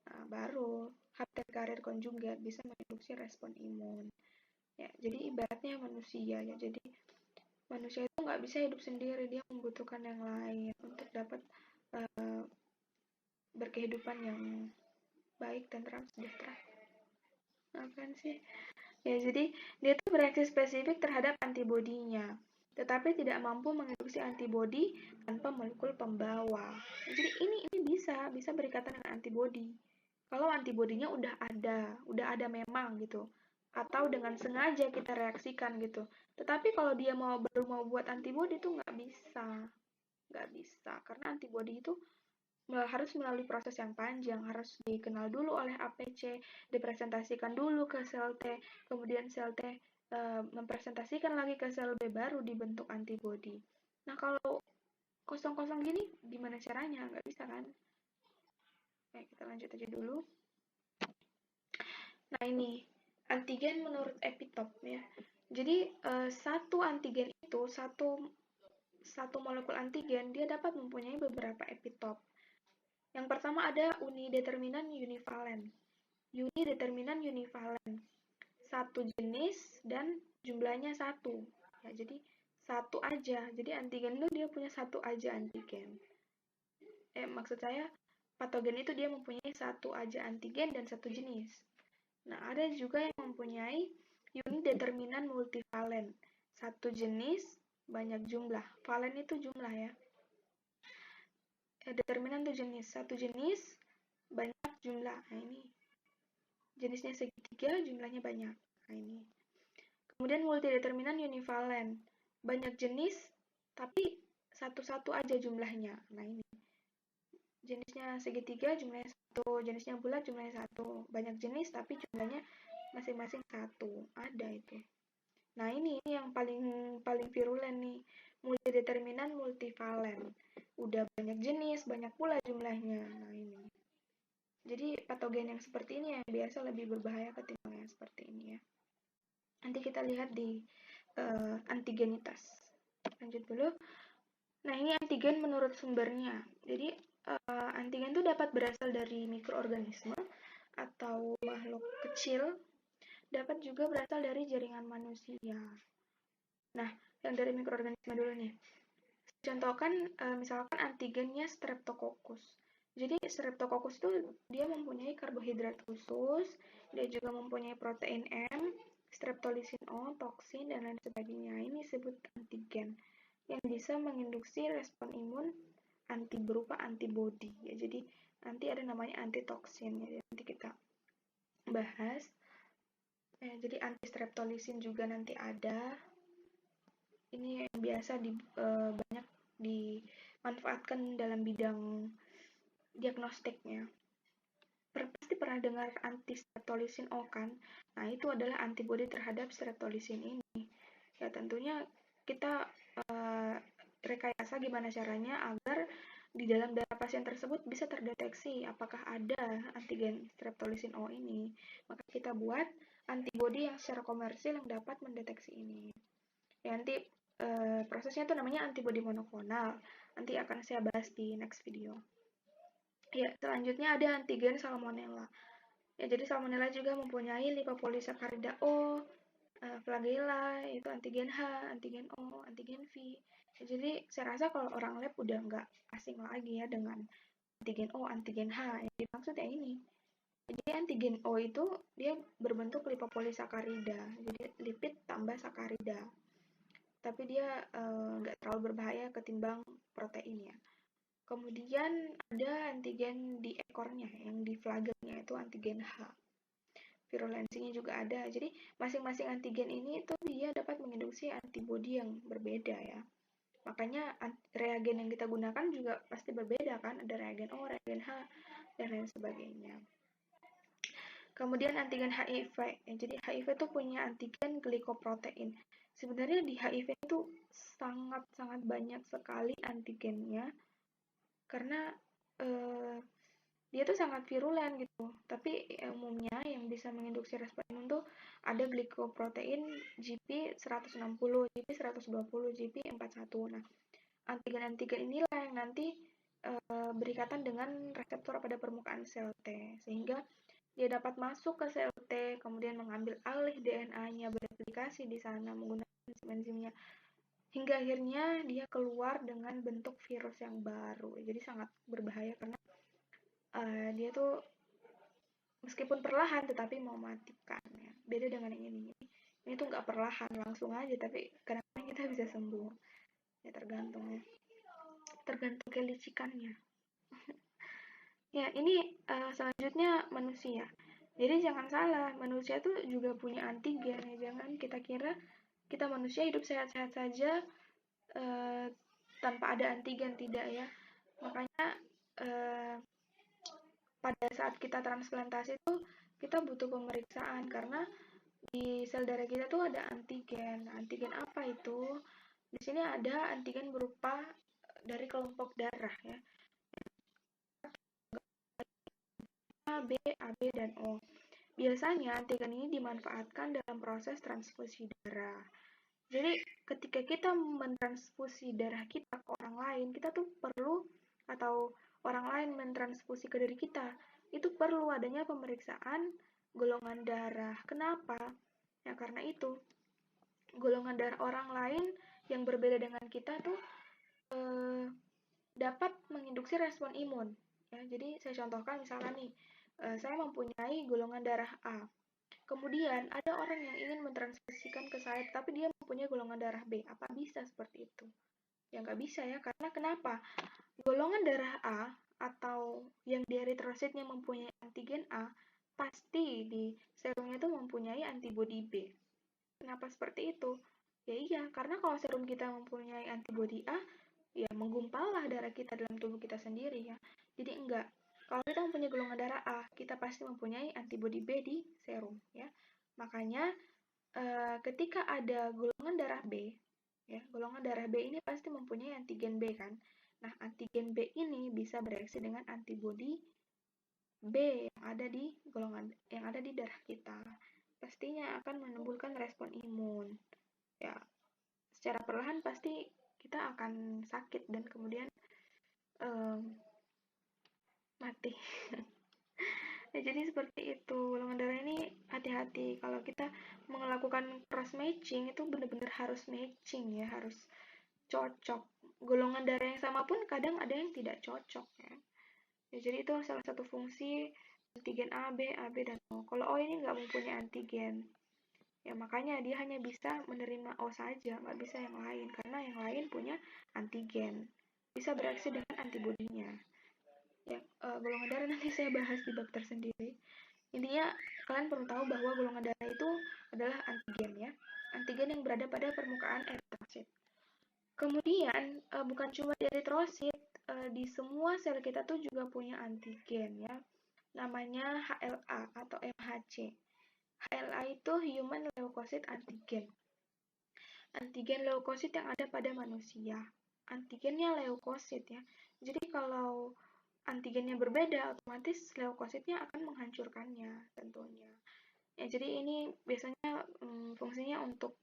Nah, baru hapten karir konjugat bisa menginduksi respon imun. Ya, jadi ibaratnya manusia ya. Jadi manusia itu nggak bisa hidup sendiri, dia membutuhkan yang lain untuk dapat berkehidupan yang baik, tentram, sejahtera. Apaan sih? Ya, jadi dia tuh bereaksi spesifik terhadap antibodinya, tetapi tidak mampu menginduksi antibodi tanpa molekul pembawa. Jadi ini bisa berikatan dengan antibodi. Kalau antibodinya udah ada memang gitu, atau dengan sengaja kita reaksikan gitu. Tetapi kalau dia baru mau buat antibodi itu nggak bisa, karena antibodi itu harus melalui proses yang panjang, harus dikenal dulu oleh APC, dipresentasikan dulu ke sel T, kemudian sel T mempresentasikan lagi ke sel B, baru dibentuk antibodi. Nah, kalau kosong-kosong gini, gimana caranya? Nggak bisa kan? Oke, kita lanjut aja dulu. Nah, ini antigen menurut epitop ya. Jadi, satu antigen itu, satu molekul antigen, dia dapat mempunyai beberapa epitop. Yang pertama ada unideterminan univalen. Unideterminan univalen. Satu jenis dan jumlahnya satu. Ya, jadi satu aja. Jadi antigen itu dia punya satu aja antigen. Maksud saya patogen itu dia mempunyai satu aja antigen dan satu jenis. Nah, ada juga yang mempunyai unideterminan multivalen. Satu jenis, banyak jumlah. Valen itu jumlah ya. Determinan itu jenis. Satu jenis, banyak jumlah. Nah, ini jenisnya segitiga, jumlahnya banyak. Nah, ini. Kemudian multideterminan univalen. Banyak jenis, tapi satu-satu aja jumlahnya. Nah, ini. Jenisnya segitiga, jumlahnya satu. Jenisnya bulat, jumlahnya satu. Banyak jenis, tapi jumlahnya masing-masing satu. Ada itu. Nah, ini yang paling virulen nih. Multideterminan multivalen. Udah banyak jenis, banyak pula jumlahnya. Nah, ini. Jadi patogen yang seperti ini yang biasa lebih berbahaya ketimbang yang seperti ini ya. Nanti kita lihat di antigenitas. Lanjut dulu. Nah, ini antigen menurut sumbernya. Jadi antigen itu dapat berasal dari mikroorganisme atau makhluk kecil, dapat juga berasal dari jaringan manusia. Nah, yang dari mikroorganisme dulu nih. Contohkan misalkan antigennya Streptococcus. Jadi Streptococcus itu dia mempunyai karbohidrat khusus, dia juga mempunyai protein M, streptolisin O, toksin, dan lain sebagainya. Ini disebut antigen yang bisa menginduksi respon imun berupa antibodi. Ya, jadi nanti ada namanya antitoksin. Ya, nanti kita bahas. Jadi antistreptolisin juga nanti ada. Ini yang biasa banyak dimanfaatkan dalam bidang diagnostiknya. Pasti pernah dengar antistreptolisin O kan? Nah, itu adalah antibodi terhadap streptolisin ini. Ya, tentunya kita rekayasa gimana caranya agar di dalam darah pasien tersebut bisa terdeteksi apakah ada antigen streptolisin O ini. Maka kita buat antibodi yang secara komersil yang dapat mendeteksi ini. Ya, nanti prosesnya itu namanya antibodi monoklonal. Nanti akan saya bahas di next video. Ya, selanjutnya ada antigen salmonella. Ya, jadi salmonella juga mempunyai lipopolisakarida O, flagella, itu antigen H, antigen O, antigen V. Ya, jadi saya rasa kalau orang lab udah nggak asing lagi ya dengan antigen O, antigen H. Yang dimaksud ya ini. Jadi antigen O itu dia berbentuk lipopolisakarida, jadi lipid tambah sakarida. Tapi dia nggak terlalu berbahaya ketimbang protein ya. Kemudian ada antigen di ekornya, yang di flagellnya itu antigen H. Virulensinya juga ada. Jadi masing-masing antigen ini itu dia dapat menginduksi antibodi yang berbeda ya. Makanya reagen yang kita gunakan juga pasti berbeda kan. Ada reagen O, reagen H, dan lain sebagainya. Kemudian antigen HIV. Jadi HIV itu punya antigen glikoprotein. Sebenarnya di HIV itu sangat-sangat banyak sekali antigennya karena dia tuh sangat virulen gitu. Tapi umumnya yang bisa menginduksi respon imun tuh ada glikoprotein GP 160, GP 120, GP 41. Nah, antigen-antigen inilah yang nanti berikatan dengan reseptor pada permukaan sel T, sehingga dia dapat masuk ke sel T, kemudian mengambil alih DNA-nya, bereplikasi di sana menggunakan enzim-enzimnya, hingga akhirnya dia keluar dengan bentuk virus yang baru. Jadi sangat berbahaya karena dia tuh meskipun perlahan tetapi mematikan ya. Beda dengan yang ini. Ini tuh nggak perlahan, langsung aja, tapi kadang-kadang kita bisa sembuh. Ya tergantung ya. Tergantung kelicikannya. Ya, ini selanjutnya manusia. Jadi jangan salah, manusia tuh juga punya antigen ya. Jangan kita kira kita manusia hidup sehat-sehat saja tanpa ada antigen, tidak ya. Makanya pada saat kita transplantasi itu kita butuh pemeriksaan karena di sel darah kita tuh ada antigen. Antigen apa itu? Di sini ada antigen berupa dari kelompok darah ya. A, B, AB, dan O. Biasanya antigen ini dimanfaatkan dalam proses transfusi darah. Jadi ketika kita mentransfusi darah kita ke orang lain, kita tuh perlu, atau orang lain mentransfusi ke diri kita, itu perlu adanya pemeriksaan golongan darah. Kenapa? Ya karena itu, golongan darah orang lain yang berbeda dengan kita tuh dapat menginduksi respon imun. Ya, jadi saya contohkan misalkan nih, saya mempunyai golongan darah A. Kemudian ada orang yang ingin mentransfusikan ke saya, tapi dia mempunyai golongan darah B. Apa bisa seperti itu? Ya nggak bisa ya, karena kenapa? Golongan darah A atau yang di eritrositnya mempunyai antigen A, pasti di serumnya itu mempunyai antibodi B. Kenapa seperti itu? Ya iya, karena kalau serum kita mempunyai antibodi A, ya menggumpallah darah kita dalam tubuh kita sendiri ya. Jadi enggak. Kalau kita mempunyai golongan darah A, kita pasti mempunyai antibodi B di serum ya. Makanya ketika ada golongan darah B, ya, golongan darah B ini pasti mempunyai antigen B kan. Nah, antigen B ini bisa bereaksi dengan antibodi B yang ada di darah kita. Pastinya akan menimbulkan respon imun. Ya, secara perlahan pasti kita akan sakit dan kemudian mati. Ya, jadi seperti itu. Golongan darah ini hati-hati. Kalau kita melakukan cross matching itu benar-benar harus matching ya, harus cocok. Golongan darah yang sama pun kadang ada yang tidak cocok ya. Ya, jadi itu salah satu fungsi antigen A, B, dan O. Kalau O ini nggak mempunyai antigen, ya makanya dia hanya bisa menerima O saja, nggak bisa yang lain, karena yang lain punya antigen, bisa bereaksi dengan antibodinya. Ya, golongan darah nanti saya bahas di bab tersendiri. Intinya kalian perlu tahu bahwa golongan darah itu adalah antigen ya, antigen yang berada pada permukaan eritrosit. Kemudian bukan cuma di eritrosit, di semua sel kita tuh juga punya antigen ya, namanya HLA atau MHC. HLA itu Human Leukocyte Antigen. Antigen leukosit yang ada pada manusia. Antigennya leukosit ya. Jadi kalau antigennya berbeda, otomatis leukositnya akan menghancurkannya tentunya. Ya, jadi ini biasanya fungsinya untuk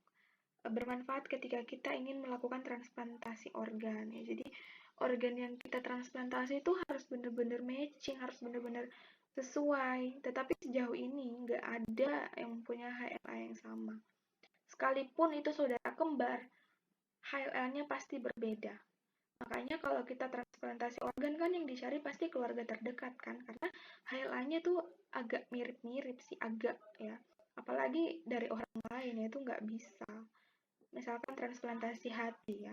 bermanfaat ketika kita ingin melakukan transplantasi organ ya. Jadi organ yang kita transplantasi itu harus benar-benar matching, harus benar-benar sesuai. Tetapi sejauh ini nggak ada yang punya HLA yang sama. Sekalipun itu saudara kembar, HLA-nya pasti berbeda. Makanya kalau kita transplantasi organ kan yang dicari pasti keluarga terdekat kan, karena HLA-nya tuh agak mirip-mirip sih, agak ya. Apalagi dari orang lain ya itu nggak bisa. Misalkan transplantasi hati ya.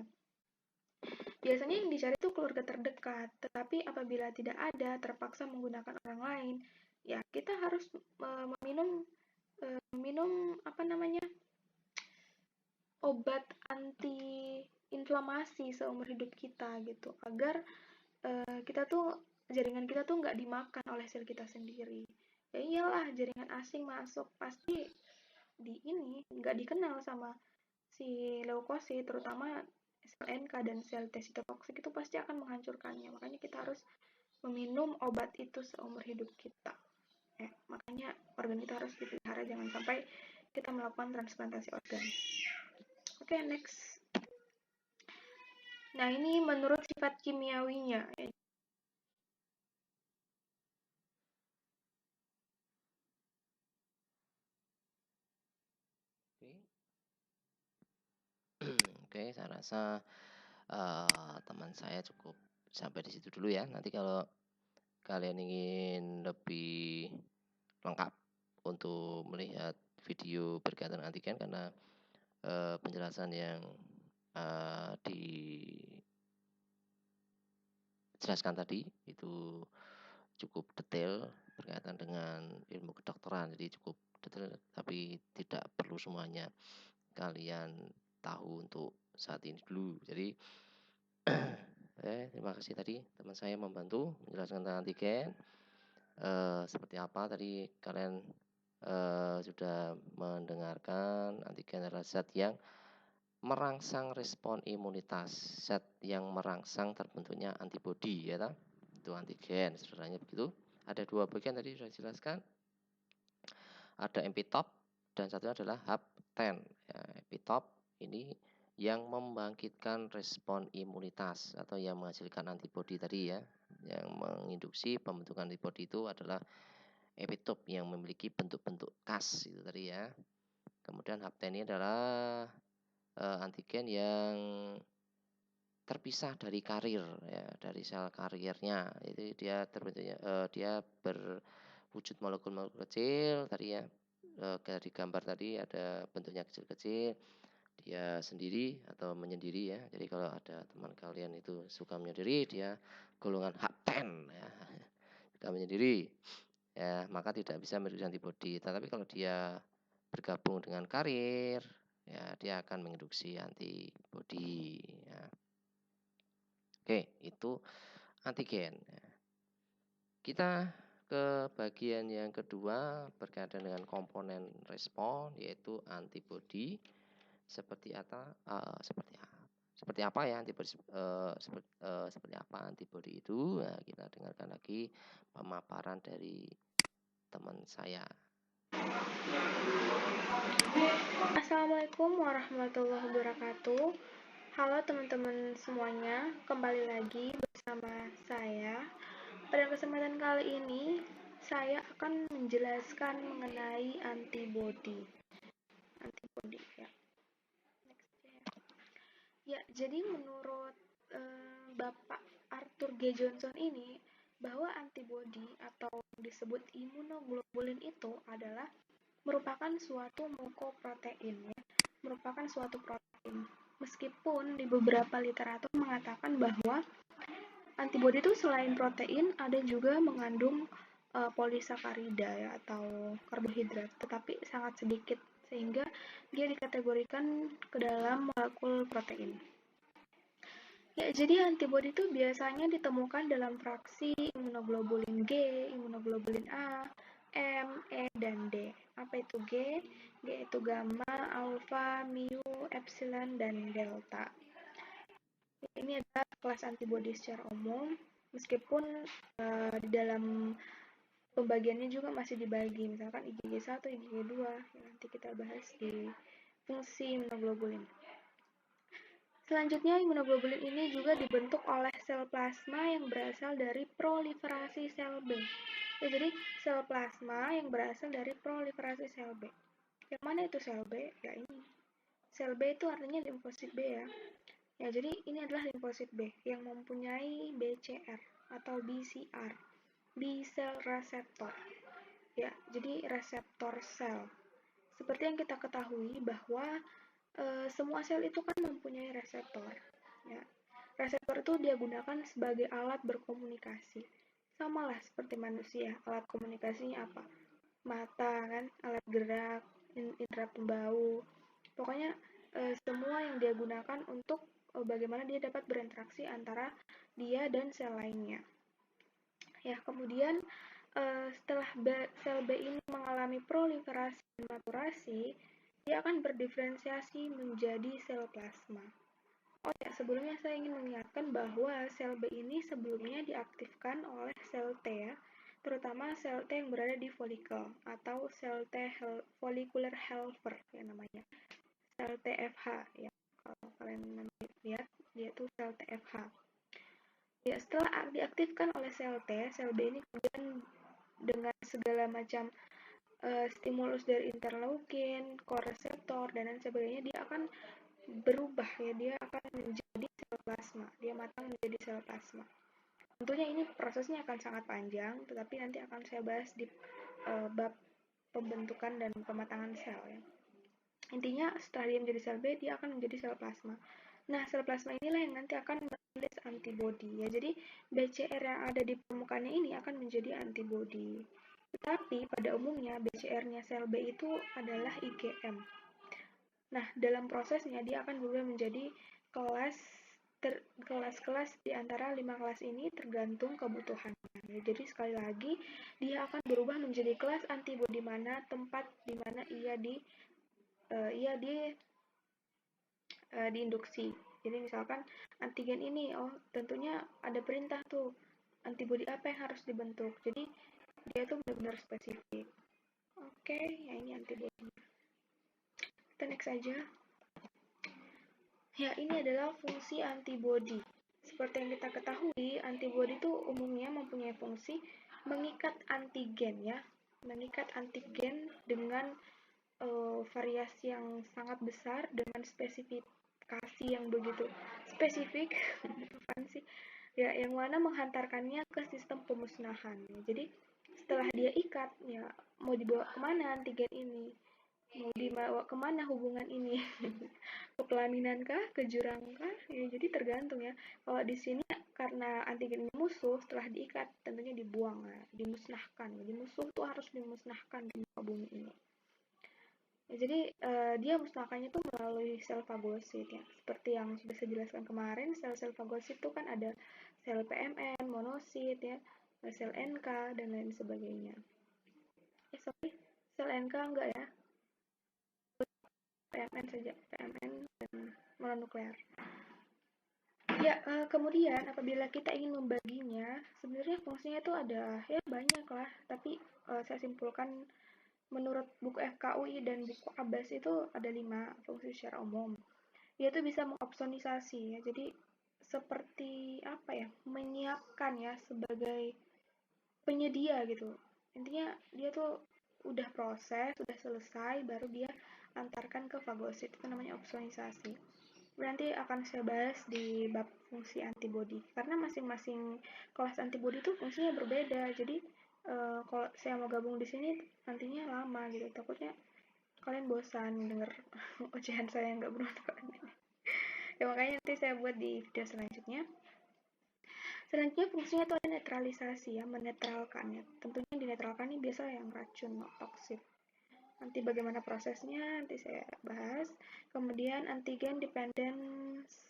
Biasanya yang dicari itu keluarga terdekat, tetapi apabila tidak ada, terpaksa menggunakan orang lain, ya kita harus meminum obat anti inflamasi seumur hidup kita gitu, agar kita tuh jaringan kita tuh nggak dimakan oleh sel kita sendiri. Ya iyalah, jaringan asing masuk pasti nggak dikenal sama si leukosit, terutama sel NK dan sel T sitotoksik itu pasti akan menghancurkannya. Makanya kita harus meminum obat itu seumur hidup kita. Makanya organ kita harus dipelihara, jangan sampai kita melakukan transplantasi organ. Oke, next. Nah, ini menurut sifat kimiawinya. Oke, saya rasa teman saya cukup sampai di situ dulu ya. Nanti kalau kalian ingin lebih lengkap untuk melihat video berkaitan antigen, karena penjelasan yang dijelaskan tadi itu cukup detail berkaitan dengan ilmu kedokteran, jadi cukup detail, tapi tidak perlu semuanya kalian tahu untuk saat ini dulu. Jadi terima kasih tadi teman saya membantu menjelaskan tentang antigen. Seperti apa tadi kalian sudah mendengarkan, antigen adalah zat yang merangsang respon imunitas, zat yang merangsang terbentuknya antibodi, ya kan? Itu antigen, sebenarnya begitu. Ada dua bagian tadi sudah dijelaskan. Ada epitop dan satunya adalah hapten. Ya, epitop ini yang membangkitkan respon imunitas atau yang menghasilkan antibodi tadi ya. Yang menginduksi pembentukan antibodi itu adalah epitop yang memiliki bentuk-bentuk khas itu tadi ya. Kemudian hapten ini adalah antigen yang terpisah dari karir ya, dari sel karirnya. Itu dia terbentuknya dia berwujud molekul-molekul kecil tadi ya. Dari gambar tadi ada bentuknya kecil-kecil, dia sendiri atau menyendiri ya. Jadi kalau ada teman kalian itu suka menyendiri, dia golongan hapten ya. Suka menyendiri ya, maka tidak bisa memiliki antibodi. Tetapi kalau dia bergabung dengan karir ya, dia akan menginduksi antibodi ya. Oke, itu antigen. Kita ke bagian yang kedua berkaitan dengan komponen respon, yaitu antibodi. Seperti apa? Seperti apa ya antibodi? Seperti apa antibodi itu? Nah, kita dengarkan lagi pemaparan dari teman saya. Assalamualaikum warahmatullahi wabarakatuh. Halo teman-teman semuanya, kembali lagi bersama saya. Pada kesempatan kali ini, saya akan menjelaskan mengenai antibodi. Antibodi ya. Next ya. Ya, jadi menurut Bapak Arthur G. Johnson ini, bahwa antibodi atau disebut imunoglobulin itu adalah merupakan suatu mukoprotein ya, merupakan suatu protein. Meskipun di beberapa literatur mengatakan bahwa antibodi itu selain protein ada juga mengandung polisakarida ya atau karbohidrat, tetapi sangat sedikit sehingga dia dikategorikan ke dalam molekul protein. Ya, jadi antibodi itu biasanya ditemukan dalam fraksi imunoglobulin G, imunoglobulin A, M, E, dan D. Apa itu G? G itu gamma, alpha, mu, epsilon, dan delta. Ini adalah kelas antibodi secara umum, meskipun di dalam pembagiannya juga masih dibagi, misalkan IgG1, IgG2, nanti kita bahas di fungsi imunoglobulin. Selanjutnya, imunoglobulin ini juga dibentuk oleh sel plasma yang berasal dari proliferasi sel B. Ya, jadi sel plasma yang berasal dari proliferasi sel B. Yang mana itu sel B? Ya ini. Sel B itu artinya limfosit B ya. Ya, jadi ini adalah limfosit B yang mempunyai BCR atau BCR, B cell receptor. Ya, jadi reseptor sel. Seperti yang kita ketahui bahwa semua sel itu kan mempunyai reseptor. Ya. Reseptor itu dia gunakan sebagai alat berkomunikasi. Sama lah seperti manusia, alat komunikasinya apa? Mata kan, alat gerak, indera pembau. Pokoknya semua yang dia gunakan untuk bagaimana dia dapat berinteraksi antara dia dan sel lainnya. Ya, kemudian setelah sel B ini mengalami proliferasi dan maturasi, dia akan berdiferensiasi menjadi sel plasma. Oh ya, sebelumnya saya ingin mengingatkan bahwa sel B ini sebelumnya diaktifkan oleh sel T ya, terutama sel T yang berada di folikel atau sel T follicular helper ya namanya, sel TFH ya. Kalau kalian nanti lihat, dia tuh sel TFH. Ya, setelah diaktifkan oleh sel T, sel B ini kemudian dengan segala macam stimulus dari interleukin, koreseptor, dan lain sebagainya, dia akan berubah ya, dia akan menjadi sel plasma, dia matang menjadi sel plasma. Tentunya ini prosesnya akan sangat panjang, tetapi nanti akan saya bahas di bab pembentukan dan pematangan sel ya. Intinya setelah dia menjadi sel B, dia akan menjadi sel plasma. Nah, sel plasma inilah yang nanti akan merilis antibodi ya. Jadi BCR yang ada di permukaannya ini akan menjadi antibodi. Tetapi pada umumnya BCR-nya sel B itu adalah IgM. Nah, dalam prosesnya dia akan berubah menjadi kelas-kelas di antara 5 kelas ini tergantung kebutuhannya. Jadi sekali lagi dia akan berubah menjadi kelas antibodi mana tempat di mana ia diinduksi. Jadi misalkan antigen ini, oh tentunya ada perintah tuh antibodi apa yang harus dibentuk. Jadi dia tuh benar-benar spesifik. Oke, ya ini antibodi. Kita next aja. Ya, ini adalah fungsi antibodi. Seperti yang kita ketahui, antibodi itu umumnya mempunyai fungsi mengikat antigen ya, mengikat antigen dengan variasi yang sangat besar dengan spesifikasi yang begitu spesifik, ya, yang mana menghantarkannya ke sistem pemusnahan. Jadi setelah dia ikat, ya mau dibawa kemana antigen ini? Mau dibawa kemana hubungan ini? Ke pelaminan kah? Ke jurang kah? Ya, jadi tergantung ya. Kalau di sini karena antigen ini musuh, setelah diikat tentunya dibuang, ya, dimusnahkan. Jadi musuh tuh harus dimusnahkan di muka bumi ini. Ya, jadi dia musnahkannya tuh melalui sel fagosit ya. Seperti yang sudah saya jelaskan kemarin, sel-sel fagosit itu kan ada sel PMN, monosit ya, sel NK dan lain sebagainya. Sorry, sel NK enggak ya? PMN saja, PMN dan mononuklear. Ya, kemudian apabila kita ingin membaginya, sebenarnya fungsinya itu ada ya banyak lah, tapi saya simpulkan menurut buku FKUI dan buku Abbas itu ada 5 fungsi secara umum. Yaitu bisa mengopsonisasi ya. Jadi seperti apa ya? Menyiapkan ya sebagai penyedia gitu. Intinya dia tuh udah proses, udah selesai baru dia antarkan ke fagosit. Itu namanya opsonisasi. Nanti akan saya bahas di bab fungsi antibodi. Karena masing-masing kelas antibodi itu fungsinya berbeda. Jadi kalau saya mau gabung di sini nantinya lama gitu, takutnya kalian bosan denger ocehan saya yang nggak bermanfaat. Ya makanya nanti saya buat di video selanjutnya. Selanjutnya fungsinya itu ada netralisasi ya, menetralkan ya. Tentunya yang dinetralkan ini biasa yang racun, toksik. Nanti bagaimana prosesnya nanti saya bahas. Kemudian antigen dependent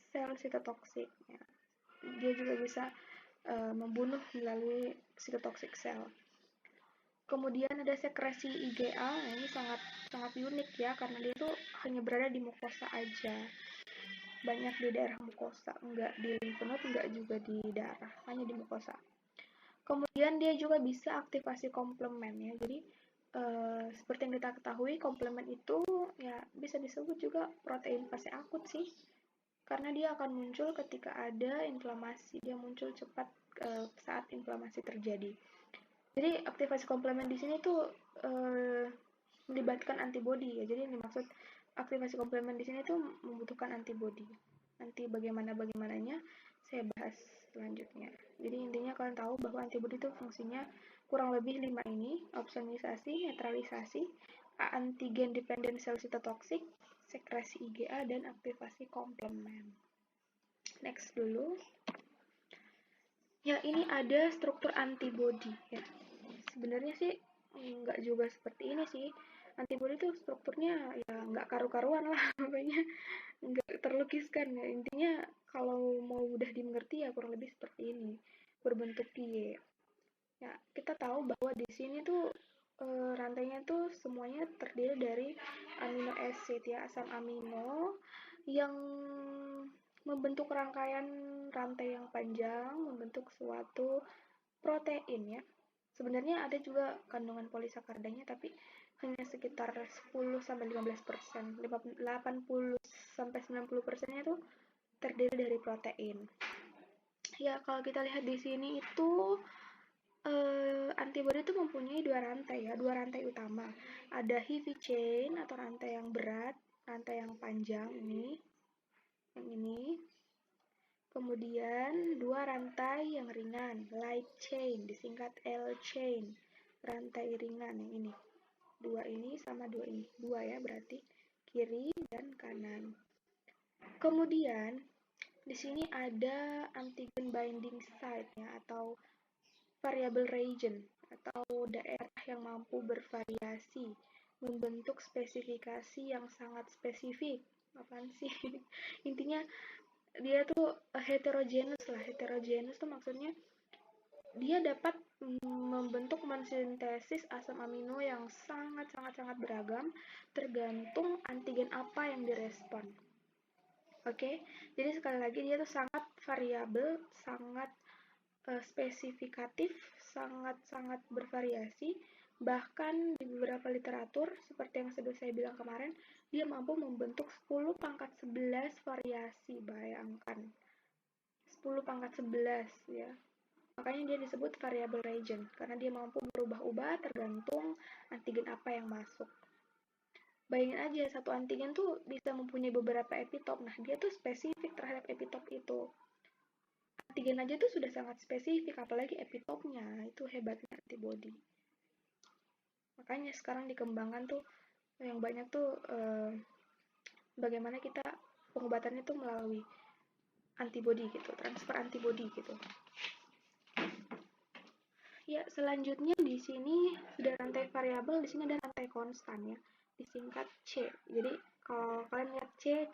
sel sitotoksik ya. Dia juga bisa membunuh melalui sitotoxic cell. Kemudian ada sekresi IgA, nah ini sangat unik ya karena dia tuh hanya berada di mukosa aja. Banyak di daerah mukosa, enggak di lymph node, enggak juga di darah, hanya di mukosa. Kemudian dia juga bisa aktivasi komplement ya. Jadi seperti yang kita ketahui, komplement itu ya bisa disebut juga protein fase akut sih. Karena dia akan muncul ketika ada inflamasi, dia muncul cepat saat inflamasi terjadi. Jadi aktivasi komplement di sini tuh melibatkan antibodi ya. Jadi yang dimaksud aktivasi komplement di sini tuh membutuhkan antibodi. Nanti bagaimananya saya bahas selanjutnya. Jadi intinya kalian tahu bahwa antibodi itu fungsinya kurang lebih 5 ini: opsonisasi, netralisasi, antigen dependent sel sitotoksik, sekresi IgA, dan aktivasi komplement. Next dulu. Ya, ini ada struktur antibodi ya. Sebenarnya sih nggak juga seperti ini sih. Antibodi itu strukturnya ya nggak karu-karuan lah, pokoknya nggak terlukiskan ya. Intinya kalau mau mudah dimengerti ya kurang lebih seperti ini, berbentuk Y. Ya, kita tahu bahwa di sini tuh rantainya tuh semuanya terdiri dari amino acid ya, asam amino yang membentuk rangkaian rantai yang panjang, membentuk suatu protein ya. Sebenarnya ada juga kandungan polisakaridanya, tapi hanya sekitar 10-15%. 80-90%-nya tuh terdiri dari protein. Ya, kalau kita lihat di sini itu antibodi itu mempunyai dua rantai utama. Ada heavy chain atau rantai yang berat, rantai yang panjang ini, yang ini. Kemudian dua rantai yang ringan, light chain, disingkat L chain, rantai ringan yang ini. Dua ini sama dua ini, dua ya berarti kiri dan kanan. Kemudian di sini ada antigen binding site ya, atau variable region atau daerah yang mampu bervariasi, membentuk spesifikasi yang sangat spesifik. Apaan sih? Intinya dia tuh heterogeneous lah. Heterogeneous tuh maksudnya dia dapat membentuk mensintesis asam amino yang sangat beragam tergantung antigen apa yang direspon. Oke, jadi sekali lagi dia tuh sangat variabel, sangat spesifikatif, sangat bervariasi. Bahkan di beberapa literatur, seperti yang sudah saya bilang kemarin, dia mampu membentuk 10 pangkat 11 variasi, bayangkan. 10 pangkat 11 ya. Makanya dia disebut variable region, karena dia mampu berubah-ubah tergantung antigen apa yang masuk. Bayangin aja, satu antigen tuh bisa mempunyai beberapa epitop. Nah, dia tuh spesifik terhadap epitop itu. Antigen aja tuh sudah sangat spesifik, apalagi epitopnya. Itu hebatnya antibody. Makanya sekarang dikembangkan tuh yang banyak tuh bagaimana kita pengobatannya tuh melalui antibody gitu, transfer antibody gitu. Ya, selanjutnya di sini sudah rantai variabel, di sini ada rantai konstan ya, disingkat C. Jadi kalau kalian lihat C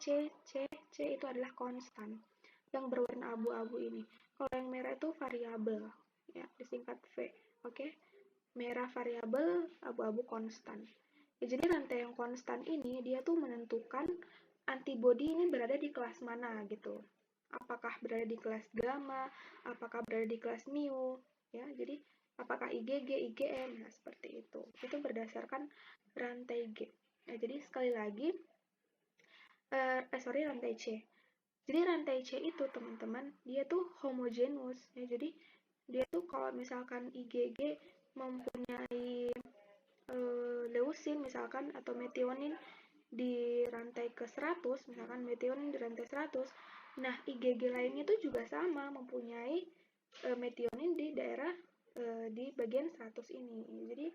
itu adalah konstan yang berwarna abu-abu ini. Kalau yang merah itu variabel, ya, disingkat V. Oke, merah variabel, abu-abu konstan. Ya, jadi rantai yang konstan ini dia tuh menentukan antibody ini berada di kelas mana gitu. Apakah berada di kelas gamma, apakah berada di kelas mu, ya. Jadi apakah IgG, IgM, nah seperti itu. Itu berdasarkan rantai G. Nah, jadi sekali lagi, rantai C. Jadi rantai C itu teman-teman, dia tuh homogeneous ya. Jadi dia tuh kalau misalkan IgG mempunyai leusin misalkan atau metionin di rantai ke 100, misalkan metionin di rantai 100, nah IgG lainnya itu juga sama mempunyai metionin di daerah di bagian 100 ini. Jadi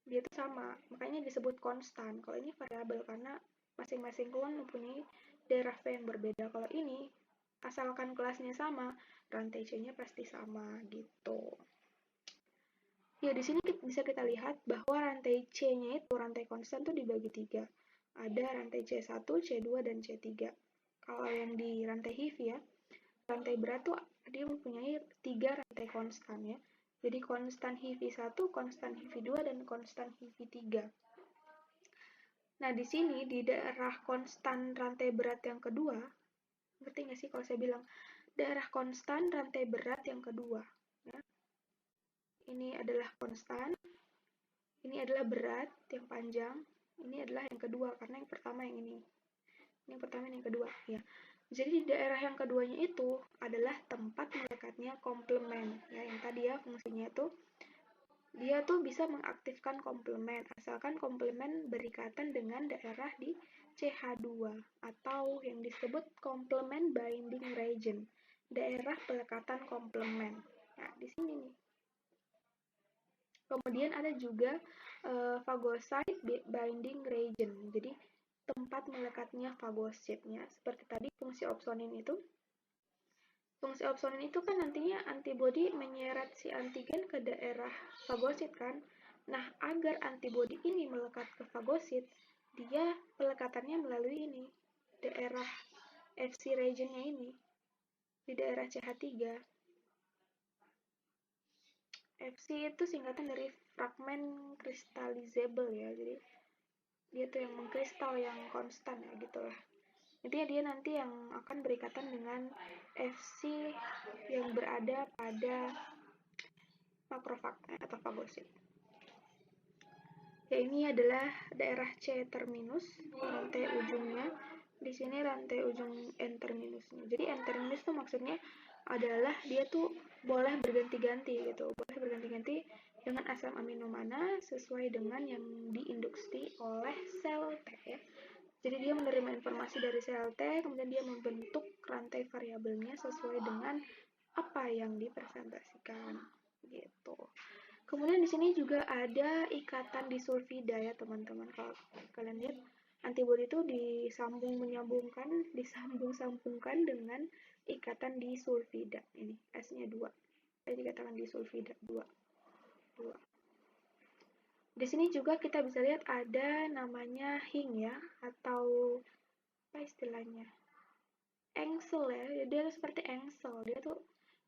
dia itu sama, makanya disebut konstan. Kalau ini variabel karena masing-masing klon mempunyai daerah V yang berbeda. Kalau ini asalkan kelasnya sama, rantai C-nya pasti sama gitu. Ya, di sini bisa kita lihat bahwa rantai C-nya itu, rantai konstan itu dibagi 3. Ada rantai C1, C2, dan C3. Kalau yang di rantai HIV ya, rantai berat tuh dia mempunyai 3 rantai konstan ya. Jadi konstan HIV1, konstan HIV2, dan konstan HIV3. Nah, di sini di daerah konstan rantai berat yang kedua, ngerti nggak sih kalau saya bilang daerah konstan rantai berat yang kedua? Ya. Ini adalah konstan, ini adalah berat yang panjang, ini adalah yang kedua karena yang pertama yang ini. Yang pertama dan yang kedua ya. Jadi di daerah yang keduanya itu adalah tempat melekatnya komplement ya, yang tadi ya fungsinya itu dia tuh bisa mengaktifkan komplement asalkan komplement berikatan dengan daerah di CH2 atau yang disebut complement binding region, daerah pelekatan komplement. Nah, di sini nih. Kemudian ada juga phagocyte binding region. Jadi tempat melekatnya fagositnya. Seperti tadi fungsi opsonin itu. Fungsi opsonin itu kan nantinya antibodi menyeret si antigen ke daerah fagosit kan. Nah, agar antibodi ini melekat ke fagosit, dia pelekatannya melalui ini, daerah Fc regionnya ini, di daerah CH3. Fc itu singkatan dari fragment crystallizable ya, jadi dia tuh yang mengkristal yang konstan ya gitulah. Intinya dia nanti yang akan berikatan dengan Fc yang berada pada makrofag atau fagosit. Ya, ini adalah daerah C terminus, rantai ujungnya. Di sini rantai ujung N terminusnya. Jadi N terminus itu maksudnya adalah dia tuh boleh berganti-ganti gitu, boleh berganti-ganti dengan asam amino mana sesuai dengan yang diinduksi oleh sel T ya. Jadi dia menerima informasi dari sel T, kemudian dia membentuk rantai variabelnya sesuai dengan apa yang dipresentasikan gitu. Kemudian di sini juga ada ikatan disulfida ya teman-teman. Kalau kalian lihat antibodi itu disambung-sambungkan dengan ikatan disulfida. Ini S-nya 2. Jadi dikatakan disulfida 2. Di sini juga kita bisa lihat ada namanya hing ya, atau apa istilahnya? Engsel ya. Dia seperti engsel. Dia tuh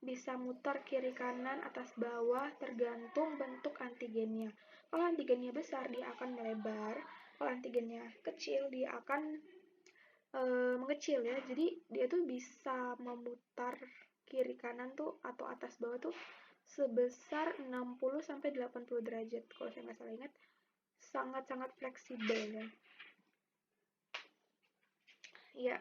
bisa muter kiri kanan atas bawah tergantung bentuk antigennya. Kalau antigennya besar dia akan melebar, kalau antigennya kecil dia akan mengecil ya. Jadi dia tuh bisa memutar kiri kanan tuh atau atas bawah tuh sebesar 60 sampai 80 derajat. Kalau saya nggak salah ingat, sangat-sangat fleksibel ya. Ya,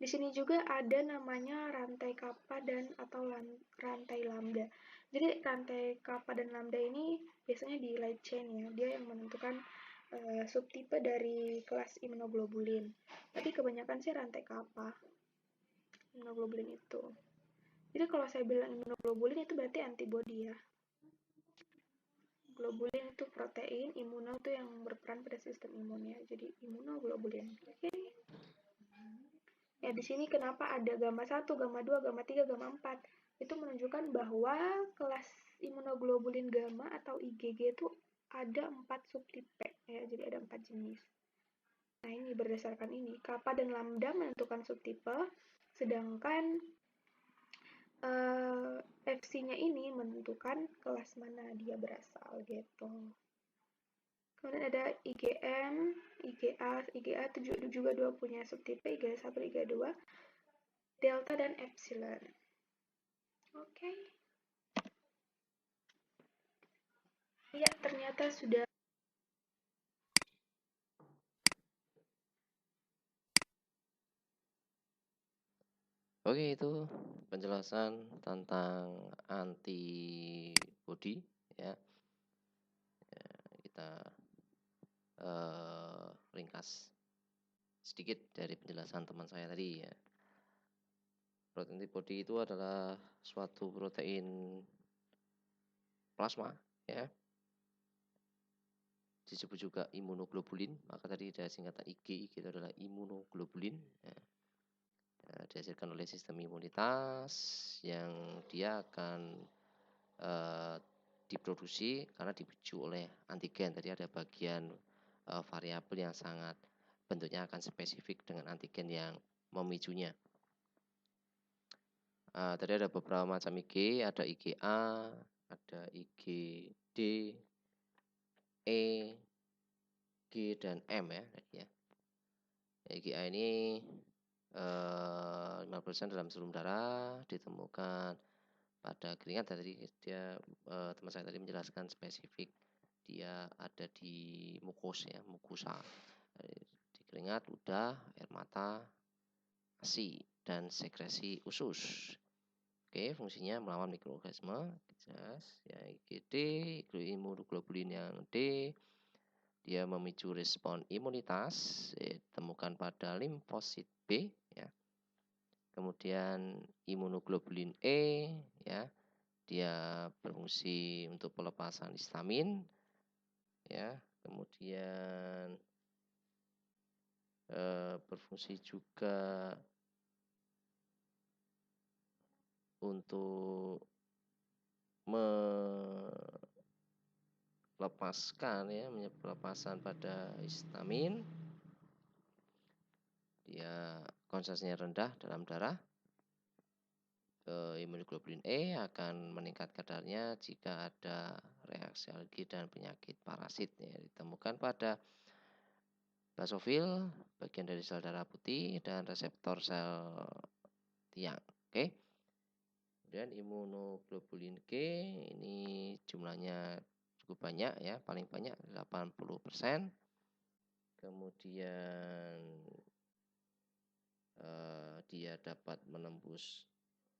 di sini juga ada namanya rantai kappa dan atau rantai lambda. Jadi rantai kappa dan lambda ini biasanya di light chain ya. Dia yang menentukan subtipe dari kelas imunoglobulin. Tapi kebanyakan sih rantai kappa imunoglobulin itu. Jadi kalau saya bilang imunoglobulin itu berarti antibodi ya. Globulin itu protein, imuno itu yang berperan pada sistem imunnya. Jadi imunoglobulin. Oke. Ya, di sini kenapa ada gamma 1, gamma 2, gamma 3, gamma 4? Itu menunjukkan bahwa kelas imunoglobulin gamma atau IgG itu ada 4 subtipe ya, jadi ada 4 jenis. Nah, ini berdasarkan ini, kappa dan lambda menentukan subtipe, sedangkan Fc-nya ini menentukan kelas mana dia berasal gitu. Kemudian ada IgM, IgA, IgA itu juga dua punya subtipe, IgA 1, IgA 2, delta dan epsilon. Oke. Ya, ternyata sudah. Oke, itu penjelasan tentang antibodi ya. Kita ringkas sedikit dari penjelasan teman saya tadi ya. Protein antibodi itu adalah suatu protein plasma ya. Disebut juga imunoglobulin, maka tadi ada singkatan IG, itu adalah imunoglobulin ya. Dihasilkan oleh sistem imunitas yang dia akan diproduksi karena dipicu oleh antigen. Tadi ada bagian variabel yang sangat bentuknya akan spesifik dengan antigen yang memicunya. Tadi ada beberapa macam IG, ada IgA, ada IgD, E, G, dan M ya. IgA ini 5% dalam serum darah, ditemukan pada keringat. Tadi dia teman saya tadi menjelaskan spesifik dia ada di mukosa di keringat, ludah, air mata, ASI, dan sekresi usus. Oke, fungsinya melawan mikroorganisme. Jelas ya. IgD, imunoglobulin yang D, dia memicu respon imunitas, ditemukan pada limfosit B ya. Kemudian imunoglobulin E ya, dia berfungsi untuk pelepasan histamin ya. Kemudian berfungsi juga untuk melepaskan ya, pelepasan pada histamin. Dia konsentrasinya rendah dalam darah. Imunoglobulin E akan meningkat kadarnya jika ada reaksi alergi dan penyakit parasit ya, ditemukan pada Basofil, bagian dari sel darah putih, dan reseptor sel tiang. Oke. Kemudian imunoglobulin G ini jumlahnya cukup banyak ya, paling banyak 80%. Kemudian dia dapat menembus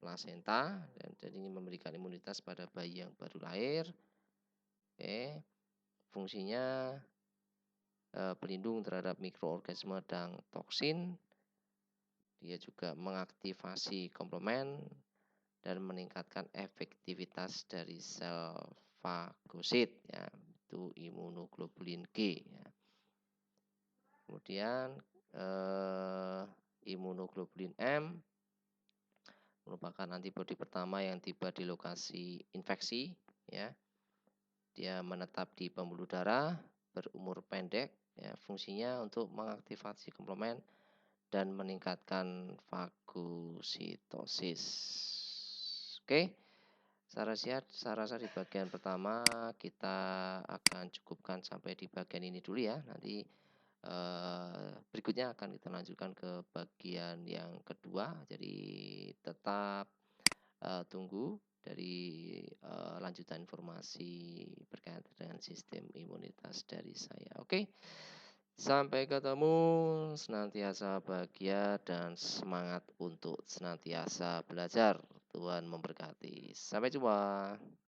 plasenta dan jadi memberikan imunitas pada bayi yang baru lahir. Oke. Fungsinya pelindung terhadap mikroorganisme dan toksin. Dia juga mengaktifasi komplement dan meningkatkan efektivitas dari sel fagosit ya, itu imunoglobulin G ya. Kemudian imunoglobulin M merupakan antibodi pertama yang tiba di lokasi infeksi ya. Dia menetap di pembuluh darah, berumur pendek ya, fungsinya untuk mengaktifasi komplement dan meningkatkan fagositosis. Oke. Saya rasa di bagian pertama kita akan cukupkan sampai di bagian ini dulu ya. Nanti berikutnya akan kita lanjutkan ke bagian yang kedua. Jadi tetap tunggu dari lanjutan informasi berkaitan dengan sistem imunitas dari saya. Oke. Sampai ketemu, senantiasa bahagia dan semangat untuk senantiasa belajar. Tuhan memberkati. Sampai jumpa.